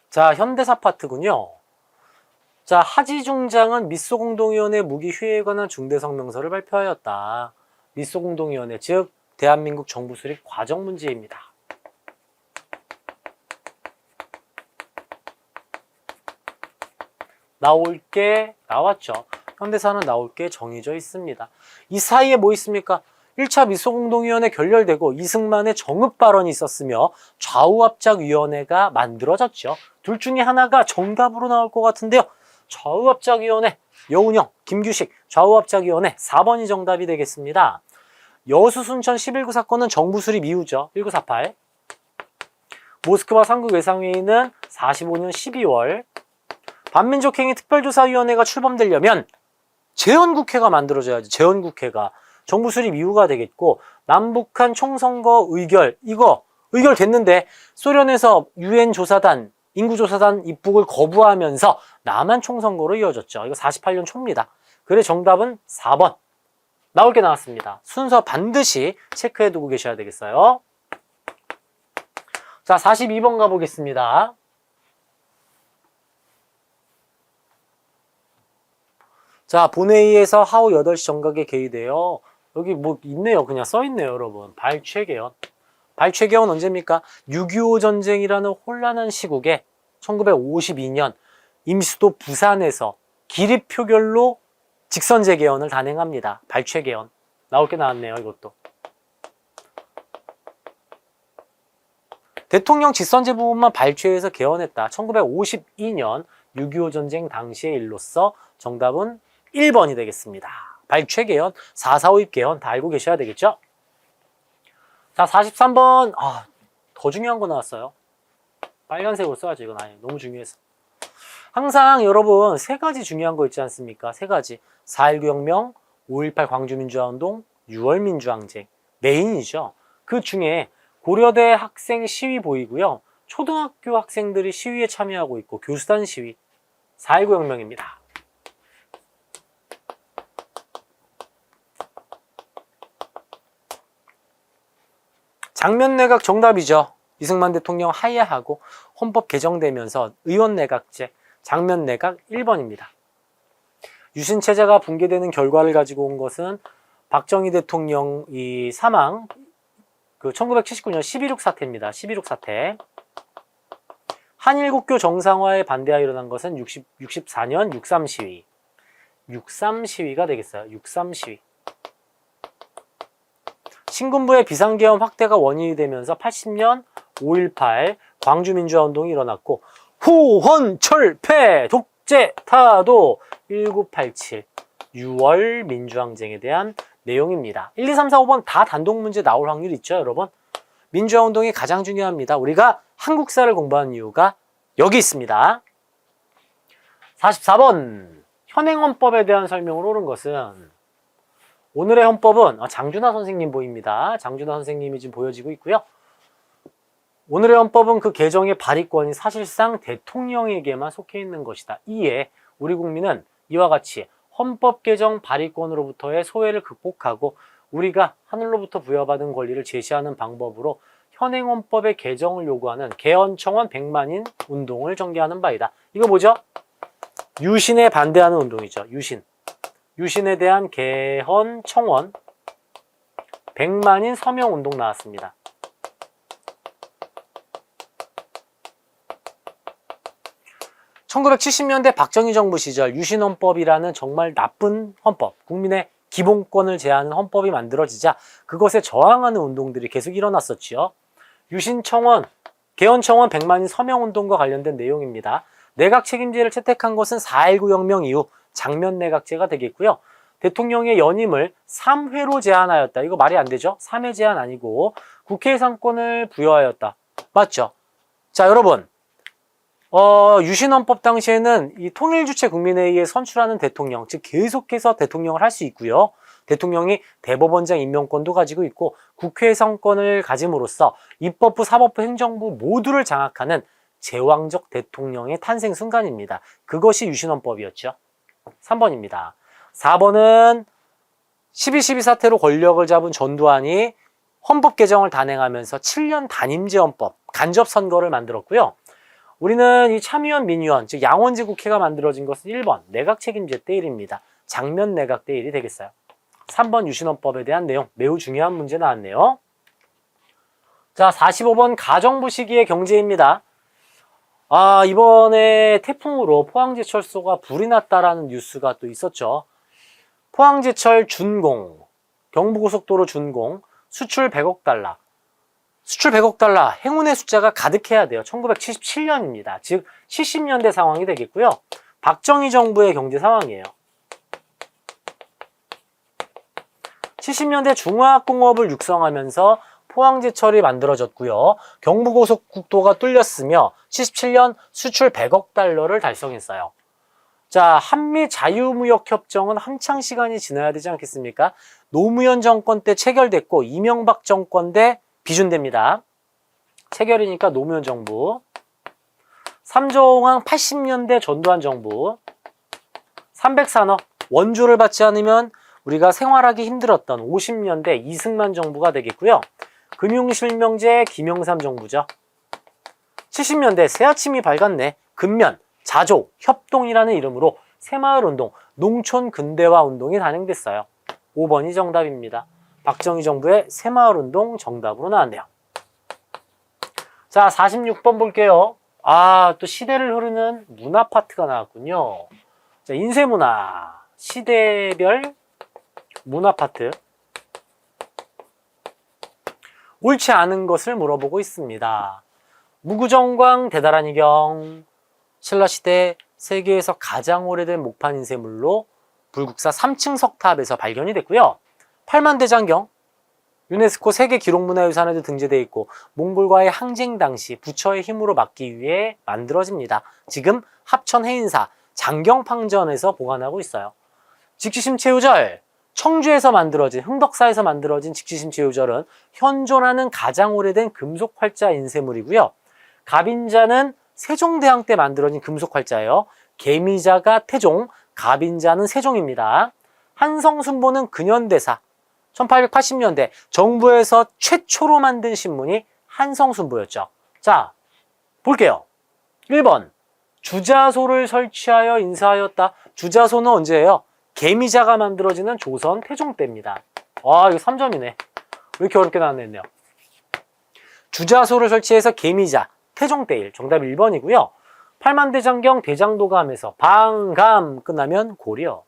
자, 현대사 파트군요. 자, 하지중장은 미소공동위원회 무기 휴회에 관한 중대성명서를 발표하였다. 미소공동위원회, 즉 대한민국 정부 수립 과정 문제입니다. 나올 게 나왔죠. 현대사는 나올 게 정해져 있습니다. 이 사이에 뭐 있습니까? 1차 미소공동위원회 결렬되고 이승만의 정읍 발언이 있었으며 좌우합작위원회가 만들어졌죠. 둘 중에 하나가 정답으로 나올 것 같은데요. 좌우합작위원회, 여운형, 김규식, 좌우합작위원회 4번이 정답이 되겠습니다. 여수 순천 11구 사건은 정부 수립 이후죠. 1948. 모스크바 삼국외상회의는 45년 12월. 반민족행위 특별조사위원회가 출범되려면 재헌국회가 만들어져야지. 재헌국회가 정부 수립 이후가 되겠고 남북한 총선거 의결 됐는데 소련에서 유엔 조사단 인구조사단 입국을 거부하면서 남한 총선거로 이어졌죠. 이거 48년 초입니다. 그래 정답은 4번. 나올 게 나왔습니다. 순서 반드시 체크해 두고 계셔야 되겠어요. 자, 42번 가보겠습니다. 자, 본회의에서 하루 8시 정각에 개의되어 여기 뭐 있네요. 그냥 써있네요, 여러분. 발췌개헌. 발췌개헌 언제입니까? 6.25 전쟁이라는 혼란한 시국에 1952년 임수도 부산에서 기립표결로 직선제개헌을 단행합니다. 발췌개헌. 나올 게 나왔네요, 이것도. 대통령 직선제 부분만 발췌해서 개헌했다. 1952년 6.25 전쟁 당시의 일로서 정답은 1번이 되겠습니다. 발췌개헌, 4.4.5 입개헌 다 알고 계셔야 되겠죠? 자, 43번. 더 중요한 거 나왔어요. 빨간색으로 써야죠. 이건 아니에요. 너무 중요해서. 항상 여러분 3가지 중요한 거 있지 않습니까? 3가지. 4.19 혁명, 5.18 광주민주화운동, 6월 민주항쟁. 메인이죠. 그 중에 고려대 학생 시위 보이고요. 초등학교 학생들이 시위에 참여하고 있고 교수단 시위. 4.19 혁명입니다. 장면내각 정답이죠. 이승만 대통령 하야하고 헌법 개정되면서 의원내각제, 장면내각 1번입니다. 유신체제가 붕괴되는 결과를 가지고 온 것은 박정희 대통령이 사망, 1979년 11.6 사태입니다. 11.6 사태. 한일국교 정상화에 반대하여 일어난 것은 64년 6.3 시위. 6.3 시위가 되겠어요. 6.3 시위. 신군부의 비상계엄 확대가 원인이 되면서 80년 5.18 광주민주화운동이 일어났고 후헌철폐 독재타도 1987 6월 민주항쟁에 대한 내용입니다. 1, 2, 3, 4, 5번 다 단독 문제 나올 확률이 있죠, 여러분? 민주화운동이 가장 중요합니다. 우리가 한국사를 공부하는 이유가 여기 있습니다. 44번 현행헌법에 대한 설명으로 옳은 것은 오늘의 헌법은 장준하 선생님 보입니다. 장준하 선생님이 지금 보여지고 있고요. 오늘의 헌법은 그 개정의 발의권이 사실상 대통령에게만 속해 있는 것이다. 이에 우리 국민은 이와 같이 헌법 개정 발의권으로부터의 소외를 극복하고 우리가 하늘로부터 부여받은 권리를 제시하는 방법으로 현행헌법의 개정을 요구하는 개헌청원 100만인 운동을 전개하는 바이다. 이거 뭐죠? 유신에 반대하는 운동이죠. 유신에 대한 개헌청원 100만인 서명운동 나왔습니다. (1970년대) 박정희 정부 시절 유신헌법이라는 정말 나쁜 헌법, 국민의 기본권을 제한하는 헌법이 만들어지자 그것에 저항하는 운동들이 계속 일어났었지요. 유신청원, 개헌청원 100만인 서명운동과 관련된 내용입니다. 내각 책임제를 채택한 것은 4.19 혁명 이후 장면내각제가 되겠고요. 대통령의 연임을 3회로 제한하였다. 이거 말이 안 되죠? 3회 제한 아니고 국회 예산권을 부여하였다. 맞죠? 자, 여러분. 유신헌법 당시에는 이 통일주체 국민회의에 선출하는 대통령, 즉 계속해서 대통령을 할 수 있고요. 대통령이 대법원장 임명권도 가지고 있고 국회 예산권을 가짐으로써 입법부, 사법부, 행정부 모두를 장악하는 제왕적 대통령의 탄생 순간입니다. 그것이 유신헌법이었죠. 3번입니다. 4번은 12.12 사태로 권력을 잡은 전두환이 헌법 개정을 단행하면서 7년 단임제 헌법, 간접선거를 만들었고요. 우리는 이 참의원, 민의원, 즉 양원제 국회가 만들어진 것은 1번 내각 책임제 때 일입니다. 장면 내각 때 일이 되겠어요. 3번 유신헌법에 대한 내용 매우 중요한 문제 나왔네요. 자, 45번 가정부 시기의 경제입니다. 이번에 태풍으로 포항제철소가 불이 났다라는 뉴스가 또 있었죠. 포항제철 준공, 경부고속도로 준공, 수출 100억 달러. 수출 100억 달러, 행운의 숫자가 가득해야 돼요. 1977년입니다. 즉 70년대 상황이 되겠고요. 박정희 정부의 경제 상황이에요. 70년대 중화학공업을 육성하면서 포항제철이 만들어졌고요. 경부고속국도가 뚫렸으며 77년 수출 100억 달러를 달성했어요. 자, 한미 자유무역협정은 한창 시간이 지나야 되지 않겠습니까? 노무현 정권 때 체결됐고 이명박 정권 때 비준됩니다. 체결이니까 노무현 정부. 3조항 80년대 전두환 정부. 300산업 원조를 받지 않으면 우리가 생활하기 힘들었던 50년대 이승만 정부가 되겠고요. 금융실명제 김영삼 정부죠. 70년대 새아침이 밝았네. 근면, 자조, 협동이라는 이름으로 새마을운동, 농촌 근대화 운동이 단행됐어요. 5번이 정답입니다. 박정희 정부의 새마을운동 정답으로 나왔네요. 자, 46번 볼게요. 또 시대를 흐르는 문화 파트가 나왔군요. 자, 인쇄문화, 시대별 문화 파트. 옳지 않은 것을 물어보고 있습니다. 무구정광 대단한 이경, 신라시대 세계에서 가장 오래된 목판 인쇄물로 불국사 3층 석탑에서 발견이 됐고요. 팔만대장경, 유네스코 세계기록문화유산에도 등재되어 있고 몽골과의 항쟁 당시 부처의 힘으로 막기 위해 만들어집니다. 지금 합천 해인사 장경팡전에서 보관하고 있어요. 직지심체유절, 청주에서 만들어진, 흥덕사에서 만들어진 직지심체유절은 현존하는 가장 오래된 금속 활자 인쇄물이고요. 갑인자는 세종대왕 때 만들어진 금속 활자예요. 개미자가 태종, 갑인자는 세종입니다. 한성순보는 근현대사, 1880년대 정부에서 최초로 만든 신문이 한성순보였죠. 자, 볼게요. 1번 주자소를 설치하여 인사하였다. 주자소는 언제예요? 개미자가 만들어지는 조선 태종 때입니다. 이거 3점이네. 왜 이렇게 어렵게 나왔네요. 주자소를 설치해서 개미자, 태종 때일. 정답 1번이고요. 팔만대장경 대장도감에서 방감 끝나면 고려.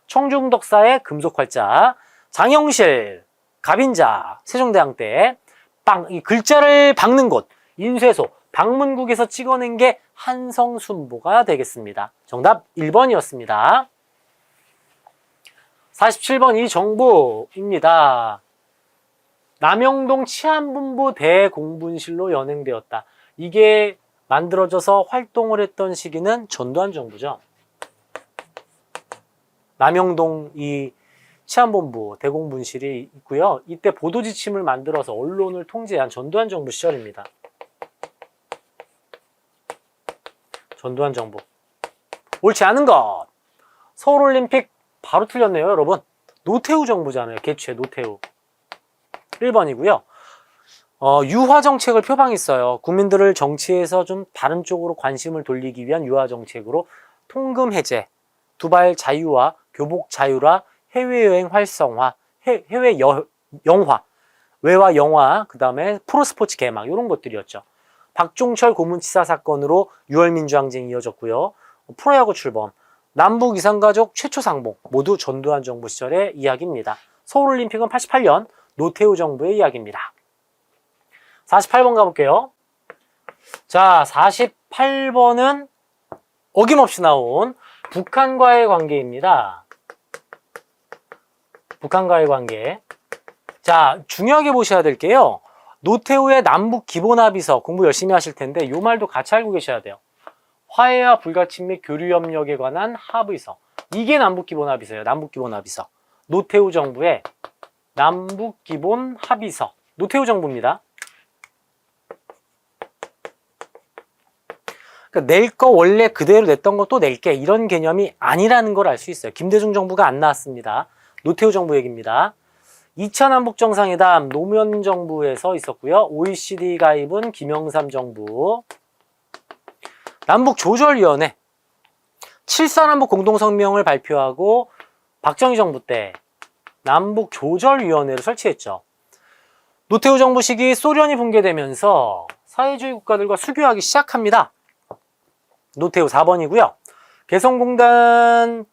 청중덕사의 금속활자, 장영실, 갑인자, 세종대왕 때 이 글자를 박는 곳, 인쇄소, 방문국에서 찍어낸 게 한성순보가 되겠습니다. 정답 1번이었습니다. 47번 이 정부입니다. 남영동 치안본부 대공분실로 연행되었다. 이게 만들어져서 활동을 했던 시기는 전두환 정부죠. 남영동 이 치안본부 대공분실이 있고요. 이때 보도지침을 만들어서 언론을 통제한 전두환 정부 시절입니다. 전두환 정부. 옳지 않은 것. 서울올림픽 바로 틀렸네요, 여러분. 노태우 정부잖아요. 개최 노태우. 1번이고요. 유화 정책을 표방했어요. 국민들을 정치에서 좀 다른 쪽으로 관심을 돌리기 위한 유화 정책으로 통금 해제, 두발 자유화, 교복 자유화, 해외여행 활성화, 해외 영화, 외화 영화, 그 다음에 프로스포츠 개막 이런 것들이었죠. 박종철 고문치사 사건으로 6월 민주항쟁이 이어졌고요. 프로야구 출범, 남북 이산가족 최초 상봉 모두 전두환 정부 시절의 이야기입니다. 서울올림픽은 88년 노태우 정부의 이야기입니다. 48번 가볼게요. 자, 48번은 어김없이 나온 북한과의 관계입니다. 북한과의 관계. 자, 중요하게 보셔야 될 게요. 노태우의 남북 기본합의서 공부 열심히 하실 텐데 이 말도 같이 알고 계셔야 돼요. 화해와 불가침 및 교류협력에 관한 합의서. 이게 남북기본합의서예요. 남북기본합의서. 노태우 정부의 남북기본합의서. 노태우 정부입니다. 그러니까 낼 거 원래 그대로 냈던 것도 낼게 이런 개념이 아니라는 걸 알 수 있어요. 김대중 정부가 안 나왔습니다. 노태우 정부 얘기입니다. 2차 남북정상회담 노무현 정부에서 있었고요. OECD 가입은 김영삼 정부. 남북조절위원회 7.4남북 공동성명을 발표하고 박정희 정부 때 남북조절위원회를 설치했죠. 노태우 정부 시기 소련이 붕괴되면서 사회주의 국가들과 수교하기 시작합니다. 노태우 4번이고요. 개성공단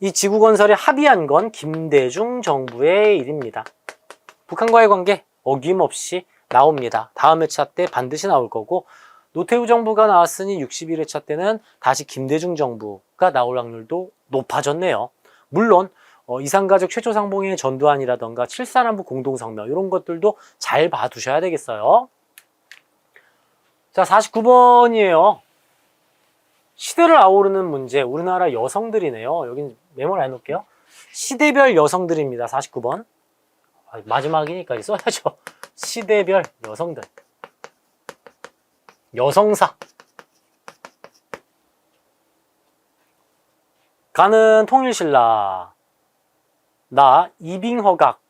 이 지구건설에 합의한 건 김대중 정부의 일입니다. 북한과의 관계 어김없이 나옵니다. 다음 회차 때 반드시 나올 거고 노태우 정부가 나왔으니 61회차 때는 다시 김대중 정부가 나올 확률도 높아졌네요. 물론 이산가족 최초 상봉의 전두환이라던가 7.4남북 공동성명 이런 것들도 잘 봐두셔야 되겠어요. 자, 49번이에요. 시대를 아우르는 문제, 우리나라 여성들이네요. 여긴 메모를 해놓을게요. 시대별 여성들입니다. 49번. 마지막이니까 써야죠. 시대별 여성들. 여성사. 가는 통일신라. 나 이빙허각.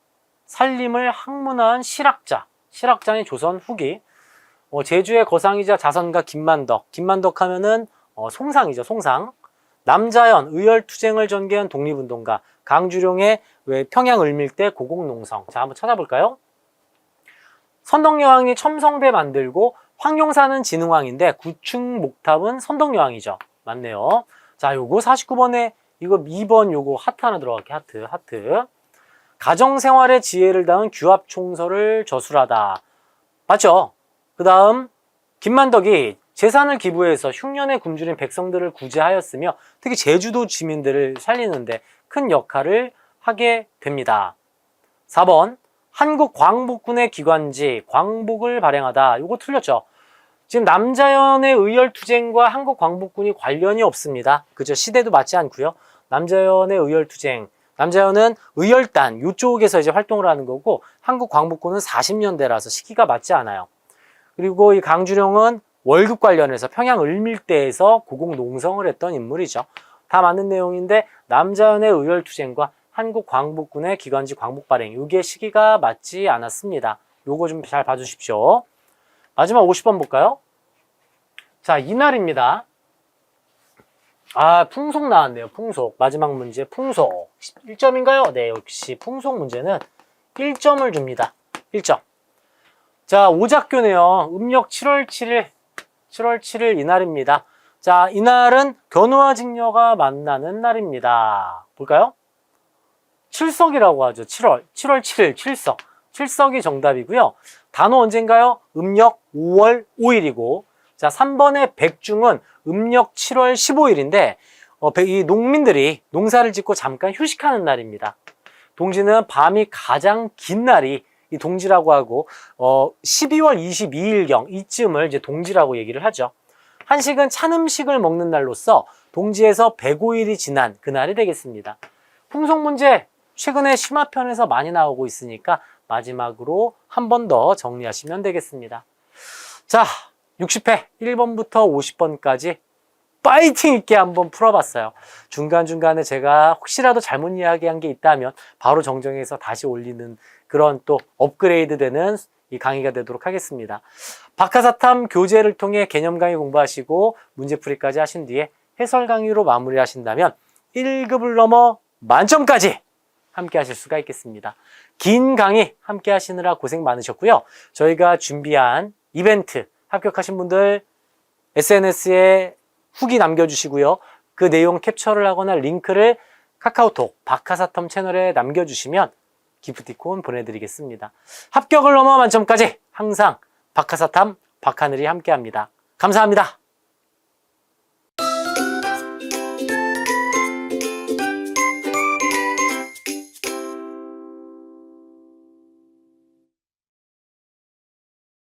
살림을 학문한 실학자. 실학자인 조선 후기. 제주의 거상이자 자선가 김만덕. 김만덕 하면은 송상이죠, 송상. 남자연, 의열투쟁을 전개한 독립운동가. 강주룡의 평양 을밀대 고곡농성. 자, 한번 찾아볼까요? 선덕여왕이 첨성대 만들고 황룡사는 진흥왕인데 구층 목탑은 선덕여왕이죠. 맞네요. 자, 요거 49번에 이거 2번 요거 하트 하나 들어갈게. 하트. 가정생활의 지혜를 다한 규합총서를 저술하다. 맞죠? 그 다음 김만덕이 재산을 기부해서 흉년에 굶주린 백성들을 구제하였으며 특히 제주도 주민들을 살리는데 큰 역할을 하게 됩니다. 4번 한국광복군의 기관지 광복을 발행하다. 이거 틀렸죠? 지금 남자연의 의열투쟁과 한국광복군이 관련이 없습니다. 그죠? 시대도 맞지 않고요. 남자연의 의열투쟁, 남자연은 의열단 이쪽에서 이제 활동을 하는 거고 한국광복군은 40년대라서 시기가 맞지 않아요. 그리고 이 강주룡은 월급 관련해서 평양 을밀대에서 고공농성을 했던 인물이죠. 다 맞는 내용인데 남자연의 의열투쟁과 한국광복군의 기관지 광복 발행. 이게 시기가 맞지 않았습니다. 요거 좀 잘 봐주십시오. 마지막 50번 볼까요? 자, 이날입니다. 아, 풍속 나왔네요. 풍속. 마지막 문제 풍속. 1점인가요? 네, 역시 풍속 문제는 1점을 줍니다. 1점. 자, 오작교네요. 음력 7월 7일 이날입니다. 자, 이날은 견우와 직녀가 만나는 날입니다. 볼까요? 칠석이라고 하죠. 7월 7일, 칠석. 칠석이 정답이고요. 단어 언젠가요? 음력 5월 5일이고, 자, 3번의 백중은 음력 7월 15일인데, 이 농민들이 농사를 짓고 잠깐 휴식하는 날입니다. 동지는 밤이 가장 긴 날이 이 동지라고 하고, 12월 22일경 이쯤을 이제 동지라고 얘기를 하죠. 한식은 찬 음식을 먹는 날로서 동지에서 105일이 지난 그날이 되겠습니다. 풍속 문제 최근에 심화편에서 많이 나오고 있으니까 마지막으로 한 번 더 정리하시면 되겠습니다. 자, 60회 1번부터 50번까지 파이팅 있게 한번 풀어봤어요. 중간중간에 제가 혹시라도 잘못 이야기한 게 있다면 바로 정정해서 다시 올리는 그런 또 업그레이드 되는 이 강의가 되도록 하겠습니다. 박하사탐 교재를 통해 개념 강의 공부하시고 문제풀이까지 하신 뒤에 해설 강의로 마무리하신다면 1급을 넘어 만점까지 함께 하실 수가 있겠습니다. 긴 강의 함께 하시느라 고생 많으셨고요. 저희가 준비한 이벤트 합격하신 분들 SNS에 후기 남겨주시고요. 그 내용 캡처를 하거나 링크를 카카오톡 박하사탐 채널에 남겨주시면 기프티콘 보내드리겠습니다. 합격을 넘어 만점까지 항상 박하사탐 박하늘이 함께합니다. 감사합니다.